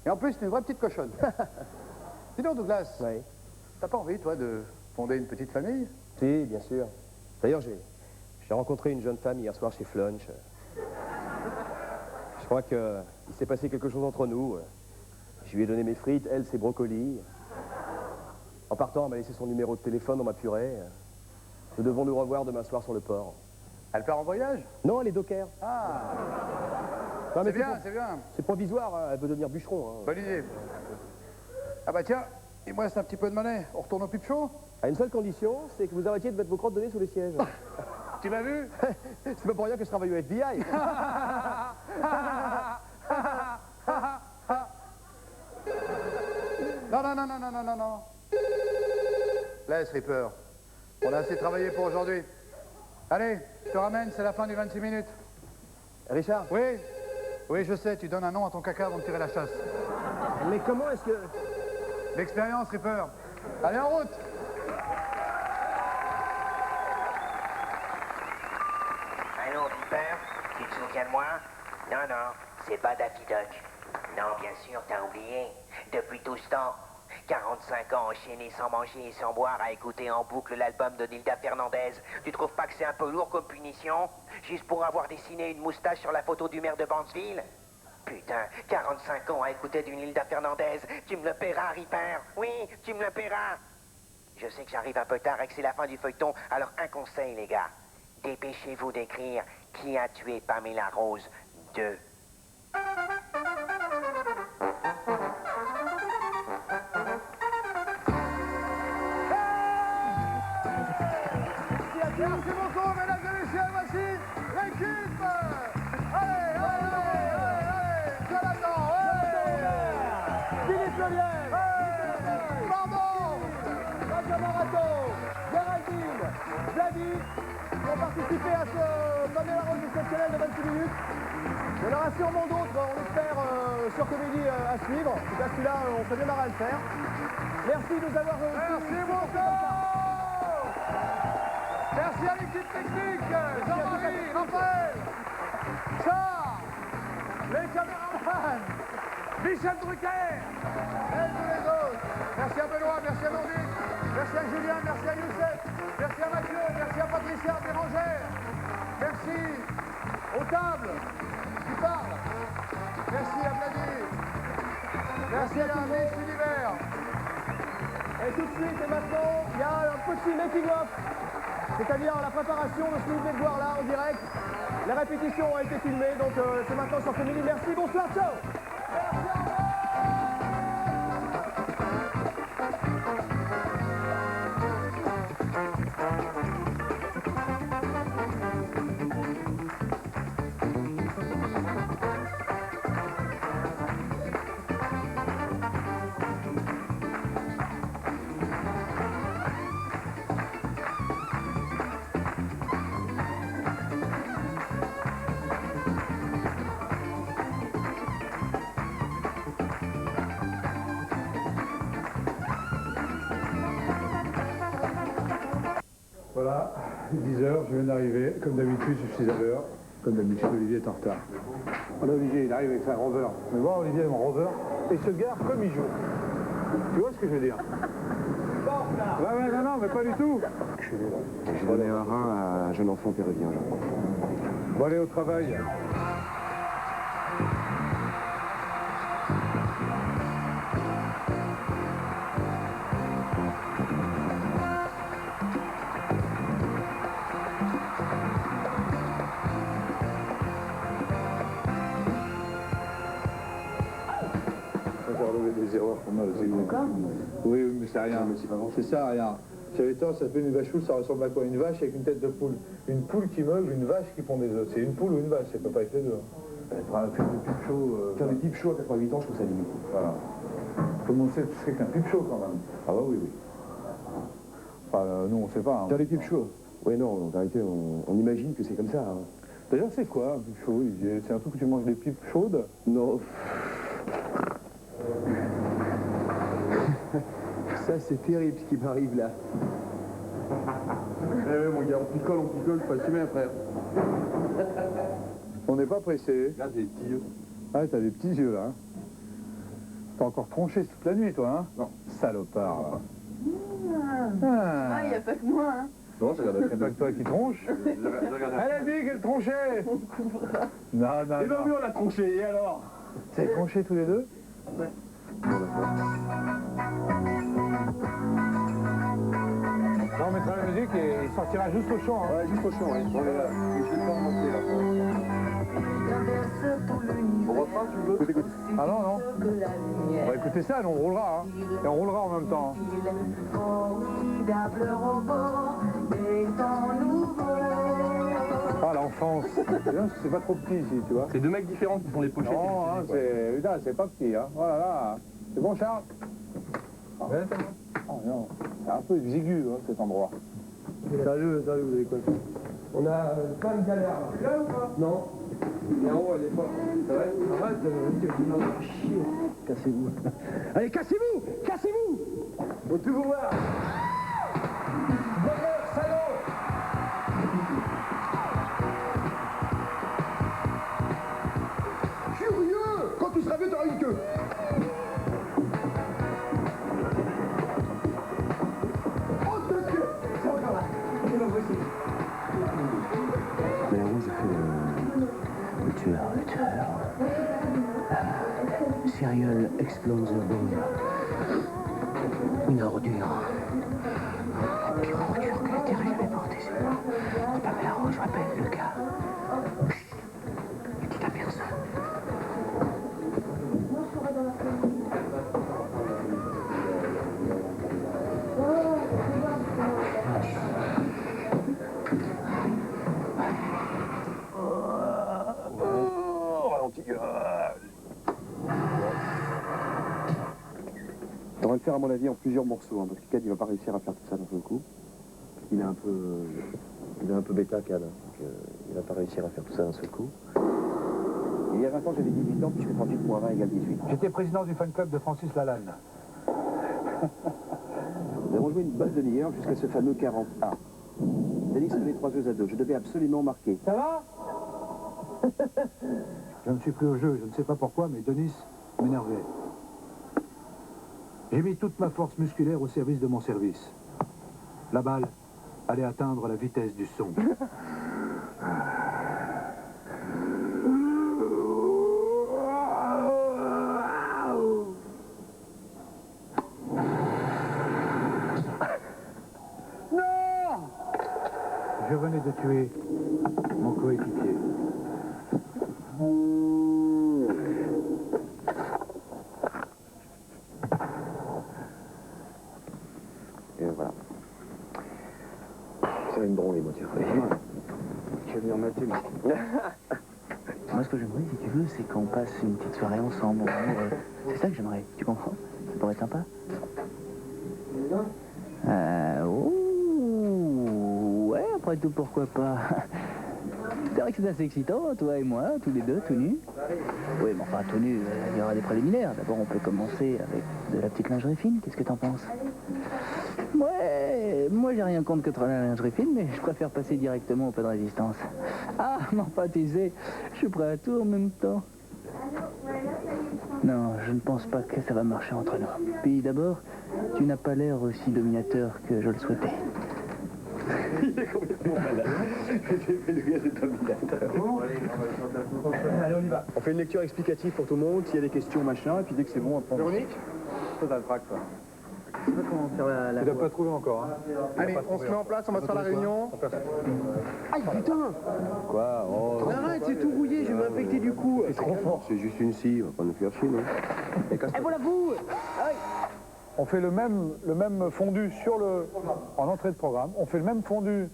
Et en plus, c'est une vraie petite cochonne. Dis donc, Douglas, Oui. t'as pas envie, toi, de fonder une petite famille? Si, bien sûr. D'ailleurs, j'ai rencontré une jeune femme hier soir chez Flunch. Je crois qu'il s'est passé quelque chose entre nous. Je lui ai donné mes frites, elle, ses brocolis. En partant, elle m'a laissé son numéro de téléphone dans ma purée. Nous devons nous revoir demain soir sur le port. Elle part en voyage? Non, elle est docker. Ah, Non, mais c'est bien, c'est bien. C'est provisoire, hein. Elle veut devenir bûcheron. Hein. Bonne idée. Ah bah tiens, il me reste un petit peu de monnaie. On retourne au pipe chaud? À une seule condition, c'est que vous arrêtiez de mettre vos crottes de nez sous les sièges. Tu m'as vu? C'est pas pour rien que je travaille au FBI. Non. Laisse, Ripper. On a assez travaillé pour aujourd'hui. Allez, je te ramène, c'est la fin du 26 minutes. Richard? Oui, je sais, tu donnes un nom à ton caca avant de tirer la chasse. Mais comment est-ce que... L'expérience, Ripper. Allez, en route! Allô, Ripper, tu te souviens de moi? Non, c'est pas Daffy Duck. Non, bien sûr, t'as oublié. Depuis tout ce temps, 45 ans enchaînés sans manger et sans boire à écouter en boucle l'album de Nilda Fernandez. Tu trouves pas que c'est un peu lourd comme punition? Juste pour avoir dessiné une moustache sur la photo du maire de Banksville? Putain, 45 ans à écouter du Nilda Fernandez. Tu me le paieras, Ripper? Oui, tu me le paieras. Je sais que j'arrive un peu tard et que c'est la fin du feuilleton, alors un conseil, les gars. Dépêchez-vous d'écrire Qui a tué Pamela Rose 2. Merci beaucoup, mesdames et messieurs, voici l'équipe. Allez, Jonathan, Philippe Lelièvre, Pardon, Benjamin Rateau, Géraldine, Vladi, qui ont participé à ce Pamela Rose exceptionnel de 26 minutes. Il y en aura sûrement d'autres, on espère, sur Comédie à suivre. En tout cas, celui-là, on s'est bien marré à le faire. Merci de nous avoir... Merci beaucoup. Merci à l'équipe technique, Jean-Marie, Raphaël, Charles, les caméramans, Michel Drucker et tous les autres. Merci à Benoît, merci à Nourdine, merci à Julien, merci à Youssef, merci à Mathieu, merci à Patricia Bérangère, merci aux tables qui parlent, merci à Vladimir, merci à Miss Univers. Et tout de suite et maintenant, il y a un petit making-of. C'est-à-dire la préparation de ce que vous venez de voir là en direct. La répétition a été filmée, donc c'est maintenant sur Comédie. Merci, bonsoir, ciao. Voilà, 10h, je viens d'arriver. Comme d'habitude, je suis à l'heure. Comme d'habitude, Olivier est en retard. Voilà, Olivier, il arrive avec sa rover. Mais voir Olivier avec mon rover, et se gare comme il joue. Tu vois ce que je veux dire? Ouais, non, mais pas du tout. J'ai donné un rein à un jeune enfant péruvien, je crois. Bon, allez au travail. Des erreurs pour moi aussi. Oui, mais c'est rien. C'est ça, rien. J'avais tort, ça s'appelle une vache foule, ça ressemble à quoi? Une vache avec une tête de poule. Une poule qui meule, une vache qui pond des œufs. C'est une poule ou une vache, ça peut pas être les deux. Faire des pipe show. Faire des pipe shows à 88 ans, je trouve ça limite. Voilà. Tout le monde sait ce qu'est qu'un pipe show quand même. Ah bah oui. Enfin, nous on sait pas. Hein. Faire des pipe shows? Oui, non, en vérité, on imagine que c'est comme ça. Hein. D'ailleurs, c'est quoi un pipe show? C'est un truc où tu manges des pipes chaudes? Non. Ça, c'est terrible ce qui m'arrive là. Eh oui, mon gars, on picole, faut assumer, frère. On n'est pas pressé. Regarde, des petits yeux. Ah, t'as des petits yeux, là. Hein. T'as encore tronché toute la nuit, toi, hein? Non. Salopard. Ah, il n'y a pas que moi, hein. Non, je regarde C'est pas que toi qui tronche. Elle a dit qu'elle tronchait. Non. Eh ben oui, on l'a tronché, et alors? Vous avez tronché tous les deux? Ouais. Là, on mettra la musique et il sortira juste au chant. Hein. Ouais, juste au chant, oui. On est là. Je vais pas remonter là. On reprend, tu veux? Écoute. Ah non. On va écouter ça, nous on roulera. Hein. Et on roulera en même temps. Hein. Ah, l'enfance. C'est bien parce que c'est pas trop petit ici, tu vois. C'est deux mecs différents qui font les pochettes. Non, hein, c'est pas petit. Hein. Voilà, là. C'est bon, Charles? Ouais, c'est bon. Oh non, c'est un peu exigu, hein, cet endroit. Salut, vous avez quoi? On a plein de galères. Tu es là ou pas? Non. Et en haut, elle est pas. C'est vrai? Arrête, chier. Cassez-vous. Allez, cassez-vous! Cassez-vous! Faut tout vous voir. Bonheur, salaud! Curieux! Quand tu seras vieux, t'auras une queue. Imperial Exploser Boom. Une ordure. Pire ordure que la Terre ait jamais portée, c'est moi. C'est pas Pamela Rose, je rappelle le gars. Ne dites à personne. On va le faire à mon avis en plusieurs morceaux, hein, parce que Cad il va pas réussir à faire tout ça d'un seul coup. Il est un peu bêta Cad, donc il va pas réussir à faire tout ça d'un seul coup. Et il y a 20 ans j'avais 18 ans, puisque 38 moins 20 égale 18. J'étais président du fan club de Francis Lalanne. Nous avons joué une bonne demi-heure jusqu'à ce fameux 40A. Dennis menait 3 jeux à 2. Je devais absolument marquer. Ça va? Je me suis pris au jeu, je ne sais pas pourquoi, mais Denis m'énervait. J'ai mis toute ma force musculaire au service de mon service. La balle allait atteindre la vitesse du son. Non! Je venais de tuer mon coéquipier. Et voilà. Ça va me branler, moi, tiens. Je vais venir mater, moi. Moi, ce que j'aimerais, si tu veux, c'est qu'on passe une petite soirée ensemble. C'est ça que j'aimerais, tu comprends? Ça pourrait être sympa. Ouais, après tout, pourquoi pas. C'est vrai que c'est assez excitant, toi et moi, tous les deux, tout nus. Oui, mais enfin, tout nus, il y aura des préliminaires. D'abord, on peut commencer avec de la petite lingerie fine. Qu'est-ce que t'en penses? Ouais, moi j'ai rien contre que la lingerie fine, mais je préfère passer directement au pas de résistance. Ah, non, pas tu sais, je suis prêt à tout en même temps. Non, je ne pense pas que ça va marcher entre nous. Puis d'abord, tu n'as pas l'air aussi dominateur que je le souhaitais. Il est complètement malade. Le gars, c'est dominateur. Allez, on y va. On fait une lecture explicative pour tout le monde, s'il y a des questions, machin, et puis dès que c'est bon, on prend... Véronique? Toi, t'as le trac, toi. Je sais pas comment faire la Tu l'as pas trouvé encore, hein? Allez, on se met en place, on va se faire la réunion. Aïe, putain! Quoi? Oh, Arrête, c'est tout rouillé, je vais m'infecter du coup. c'est trop fort. C'est juste une scie, on va pas nous faire chier, non? Et voilà vous! Aïe! On fait le même fondu en entrée de programme. On fait le même fondu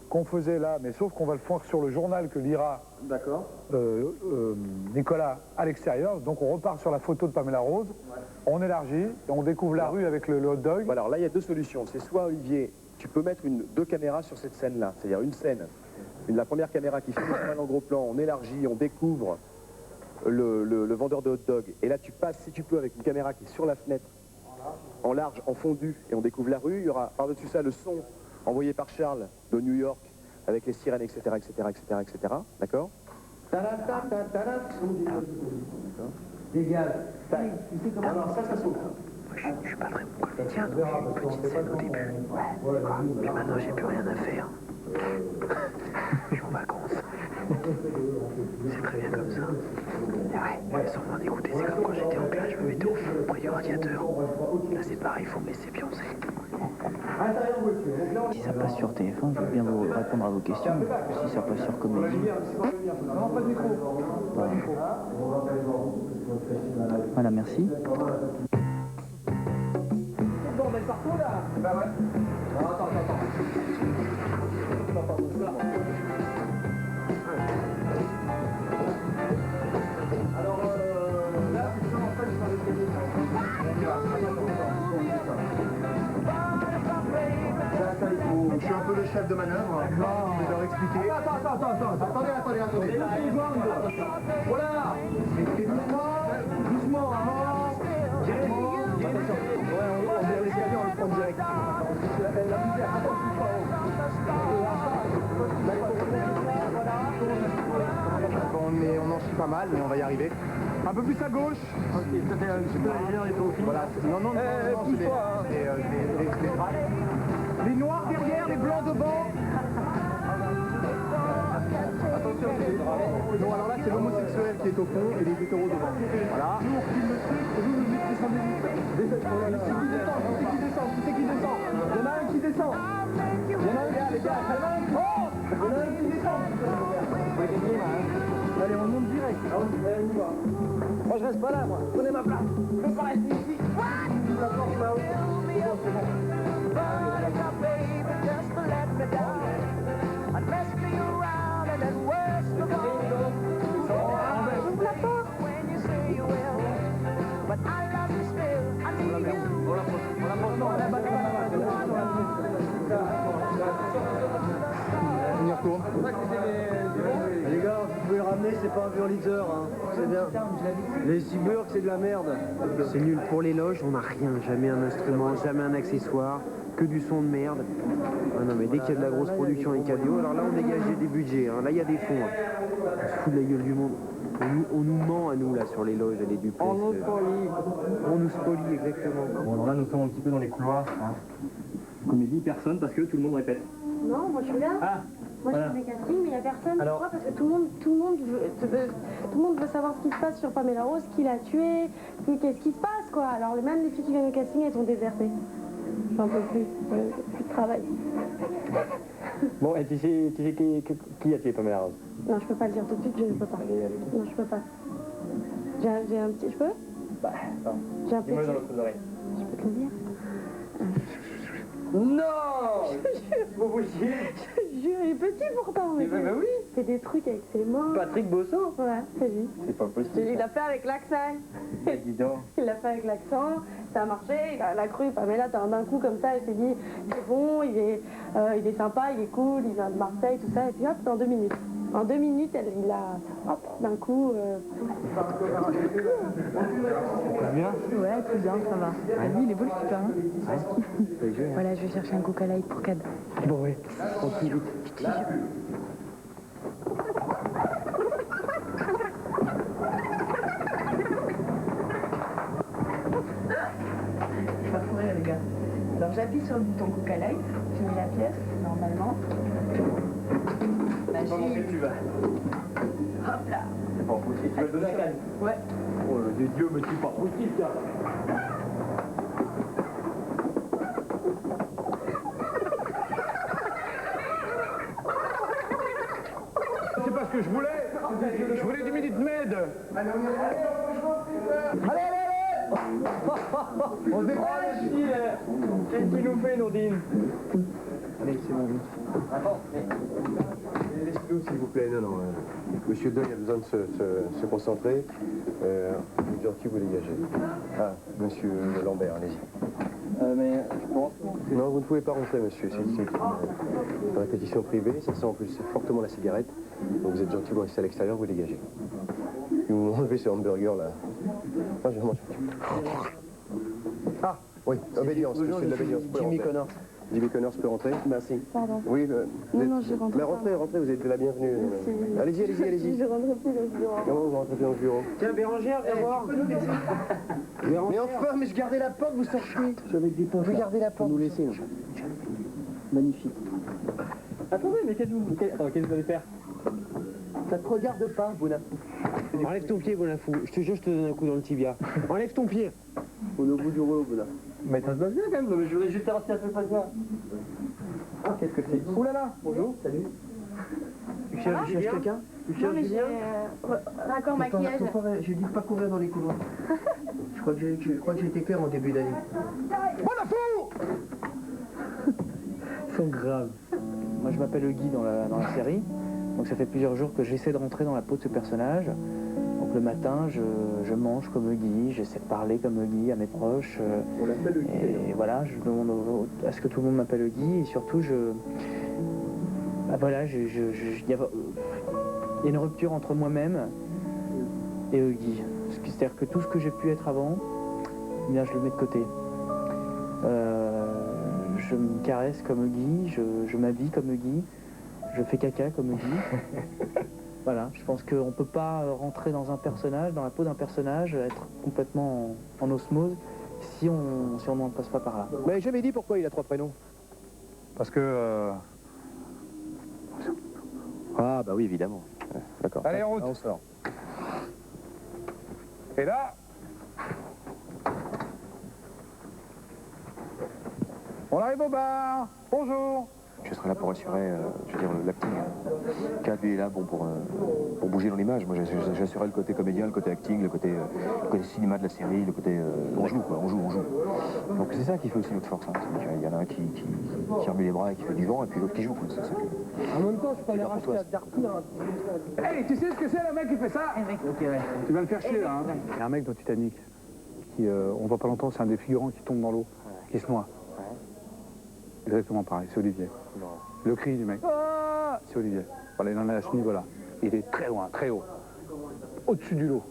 qu'on faisait là, mais sauf qu'on va le faire sur le journal que lira Nicolas à l'extérieur. Donc on repart sur la photo de Pamela Rose, on élargit, et on découvre la rue avec le hot dog. Voilà, alors là, il y a deux solutions. C'est soit, Olivier, tu peux mettre deux caméras sur cette scène-là, c'est-à-dire une scène, la première caméra qui filme en gros plan, on élargit, on découvre le vendeur de hot dog, et là tu passes, si tu peux, avec une caméra qui est sur la fenêtre, en large, en fondu, et on découvre la rue. Il y aura par-dessus ça le son envoyé par Charles de New York, avec les sirènes, etc., etc., etc., etc. D'accord? Légal. Alors ça s'ouvre. Je suis pas très bon comédien, donc j'ai une petite scène au début. Ouais, puis maintenant j'ai plus rien à faire. Je suis en vacances. C'est très bien comme ça. Ouais, sans m'en écouter, c'est comme quand j'étais en classe, je me mettais au fond près du radiateur. Là c'est pareil, il faut me laisser pioncer. Si ça passe sur TF1, je veux bien vous répondre à vos questions. Si ça passe sur Comédie... Non, pas de micro. Voilà, merci. Bordel partout là! Bah ouais. Non, attends. Alors là, c'est ça en fait, je vais Je suis un peu le chef de manœuvre. Je vais leur expliquer. Attends. Attendez. Voilà! Doucement, avance! Directement! On va l'escalier, on le prend direct. La misère, attention pas Bon, on en suit pas mal, mais on va y arriver. Un peu plus à gauche. Ok, c'était supérieur et au fil. Voilà. Non, pousse c'est pas, les draps. Les noirs derrière, les blancs devant. Attention, Non, alors là, c'est l'homosexuel qui est au fond et les 8 euros devant. Voilà. Nous, on refile le truc et vous mettez sur les 8. Qui c'est qui descend? Il y en a un qui descend. Il y en a un, les gars. Oh! Il y en a un qui descend. Allez, on monte direct. Allez, on y va. Moi, je reste pas là, moi. Prenez ma place. Je peux pas rester ici. La porte là-haut. C'est bon. On y retourne. Les gars, vous pouvez le ramener, c'est pas un violeur, hein. C'est bien. Les cyborgs, c'est de la merde. C'est nul. Pour les loges, on n'a rien. Jamais un instrument, jamais un accessoire. Que du son de merde. Ah non, mais dès qu'il y a de la grosse production avec Cadio, alors là, on dégage des budgets. Hein. Là, il y a des fonds. Hein. On se fout de la gueule du monde. On nous ment à nous, là, sur les loges et les duplex. On nous spolie. On nous spolie, exactement. Bon, alors là, nous sommes un petit peu dans les couloirs. Hein. Comme il dit, personne, parce que tout le monde répète. Non, moi je suis là. Ah, moi voilà. je fais mes castings, mais il n'y a personne. Alors... Pourquoi? Parce que tout le monde veut savoir ce qui se passe sur Pamela Rose, qui l'a tué, qu'est-ce qui se passe, quoi. Alors même les filles qui viennent au casting, elles sont désertées. J'en peux plus, plus de travail. Bon, et tu sais qui a tué Pamela Rose? Non, je peux pas le dire tout de suite, je ne peux pas. Non, je peux pas. J'ai un petit... Je peux? Bah, non. J'ai un petit... Dis-moi dans l'autre oreille. Je peux te le dire? Non! Je vous jure. Je jure, il est petit pourtant. Mais bah oui. Il fait des trucs avec ses mains. Patrick Bosso? Ouais, c'est lui. C'est pas possible. Il l'a fait avec l'accent. Dis donc. Il l'a fait avec l'accent, ça a marché, il a cru, Pamela, d'un coup comme ça, elle s'est dit, c'est bon, il est sympa, il est cool, il vient de Marseille, tout ça, et puis hop, dans 2 minutes. En 2 minutes, il a, hop, d'un coup... Bien? Ouais, très bien, ça va. Ah oui, il est beau le super, hein. Voilà, je vais chercher un Coca Light pour Cad. Bon, oui, on se vite. Je vais courir, les gars. Alors, j'appuie sur le bouton Coca Light, je mets la pièce, normalement. Magie. Tu vas. Hop là. C'est pas possible. Tu vas le donner à Cannes? Ouais. Oh, le Dieu, mais c'est pas possible, ça. C'est pas ce que je voulais. Je voulais du Minute Med. Allez, allez! On se dépêche! Qu'est-ce qu'il nous fait, Nordine? Allez, c'est bon. Attends, laissez-nous, s'il vous plaît. Non. Monsieur Doyle a besoin de se concentrer. Gentil, vous dégagez. Ah, monsieur Lambert, allez-y. Mais je pense... Non, vous ne pouvez pas rentrer, monsieur. C'est une répétition privée. Ça sent en plus fortement la cigarette. Donc vous êtes gentil, vous restez à l'extérieur, vous dégagez. Puis vous m'enlevez ce hamburger, là. Moi, je mange. Ah, oui, obédience, monsieur de l'obédience. Jimmy Connors. Jimmy Connors peut rentrer? Merci. Pardon. Oui, Non, je rentre. Mais rentrez, vous êtes la bienvenue. Merci. Allez-y. Je rentre plus dans ce bureau. Comment vous rentrez plus dans le bureau? Tiens, Bérangère, viens voir. Mais enfin, mais je gardais la porte, vous sortez. J'avais dit pour Vous gardez la porte. nous laisser. Magnifique. Attendez, mais qu'est-ce que vous allez faire? Ça te regarde pas, Bonafou. Enlève ton pied, Bonafou. Je te jure, je te donne un coup dans le tibia. Enlève ton pied. On est au bout du rouleau, Bonafou. Mais ça se passe bien quand même, mais je voudrais juste savoir si ça se passe bien. Ah, qu'est-ce que c'est? Ouh là là, bonjour, salut. Tu cherches quelqu'un? Tu Non, cherches mais Julien? j'ai raccord maquillage. J'ai dit de pas courir dans les couloirs. Je crois que j'ai été clair en début d'année. Bonafou! Ils sont graves. Moi, je m'appelle Guy dans la série. Donc ça fait plusieurs jours que j'essaie de rentrer dans la peau de ce personnage. Donc le matin, je mange comme Guy, j'essaie de parler comme Guy à mes proches. On l'appelle Guy. Et voilà, je demande à ce que tout le monde m'appelle Guy. Et surtout, voilà, il y a une rupture entre moi-même et Guy. C'est-à-dire que tout ce que j'ai pu être avant, eh bien, je le mets de côté. Je me caresse comme Guy, je m'habille comme Guy. Je fais caca comme Guy. Voilà, je pense qu'on ne peut pas rentrer dans un personnage, dans la peau d'un personnage, être complètement en osmose si on n'en passe pas par là. Mais jamais dit pourquoi il a 3 prénoms. Parce que... Ah bah oui, évidemment. D'accord. Allez, en route. On sort. Et là, on arrive au bar. Bonjour. Je serai là pour assurer, je veux dire, l'acting. Kat, lui, est là bon, pour bouger dans l'image. Moi, j'assurerai le côté comédien, le côté acting, le côté cinéma de la série, le côté... on joue, quoi, on joue. Donc c'est ça qui fait aussi notre force. Hein. Il y en a un qui remue les bras et qui fait du vent, et puis l'autre qui joue. Quoi. C'est ça que... En même temps, je peux aller racheter à Darty. Hey, tu sais ce que c'est le mec qui fait ça? Ok, ouais. Tu vas le faire chier, là. Hein. Il y a un mec dans Titanic, qui, on voit pas longtemps, c'est un des figurants qui tombe dans l'eau, qui se noie. Exactement pareil, c'est Olivier. Non. Le cri du mec, ah, c'est Olivier. Voilà, il en est à ce niveau-là. Il est très loin, très haut. Au-dessus du lot.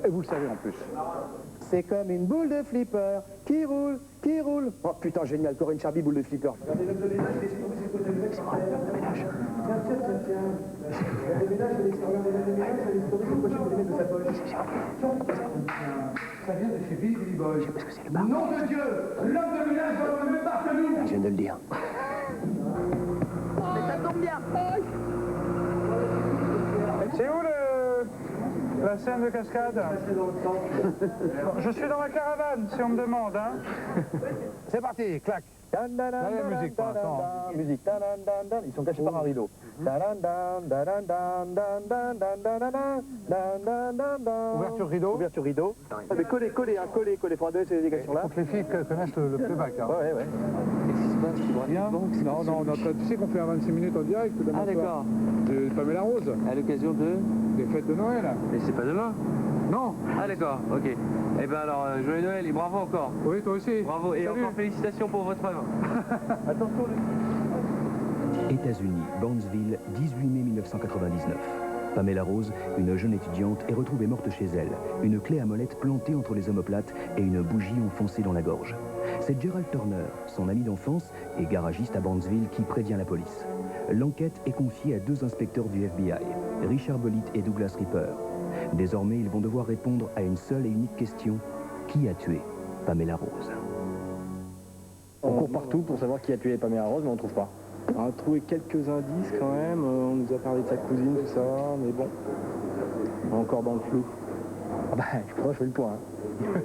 Et vous le savez en plus. C'est comme une boule de flipper qui roule, qui roule. Oh putain, génial, Corinne Charby, boule de flipper. C'est moi, le ménage. Ça vient de chez Billy Boy. Je sais pas ce que c'est le bar. Nom de Dieu, l'homme de ménage dans le même bar que nous. Je viens de le dire. Mais ça tombe bien. C'est où la scène de cascade? Je suis dans la caravane, si on me demande. Hein. C'est parti, clac. La musique pour l'instant. Musique. Ils sont cachés par un rideau. Ouverture rideau. Ouverture rideau. Mais collez, faudra donner ces indications-là. Faut que les filles connaissent le playback. Hein. Ouais. Qu'est-ce qui se passe? Tu vois rien? Non, tu sais qu'on fait un 26 minutes en direct demain Ah, d'accord. De Pamela Rose. À l'occasion des fêtes de Noël. Mais c'est pas demain? Non. Ah, d'accord, ok. Eh ben alors, joyeux Noël et bravo encore. Oui, toi aussi. Bravo, et salut. encore félicitations pour votre œuvre. Attention. États-Unis, Barnesville, 18 mai 1999. Pamela Rose, une jeune étudiante, est retrouvée morte chez elle, une clé à molette plantée entre les omoplates et une bougie enfoncée dans la gorge. C'est Gerald Turner, son ami d'enfance et garagiste à Barnesville, qui prévient la police. L'enquête est confiée à deux inspecteurs du FBI, Richard Bollitt et Douglas Ripper. Désormais, ils vont devoir répondre à une seule et unique question. Qui a tué Pamela Rose? On court partout pour savoir qui a tué Pamela Rose, mais on ne trouve pas. On a trouvé quelques indices quand même, on nous a parlé de sa cousine, tout ça, mais bon, on est encore dans le flou. Ah bah, je fais le point. Hein.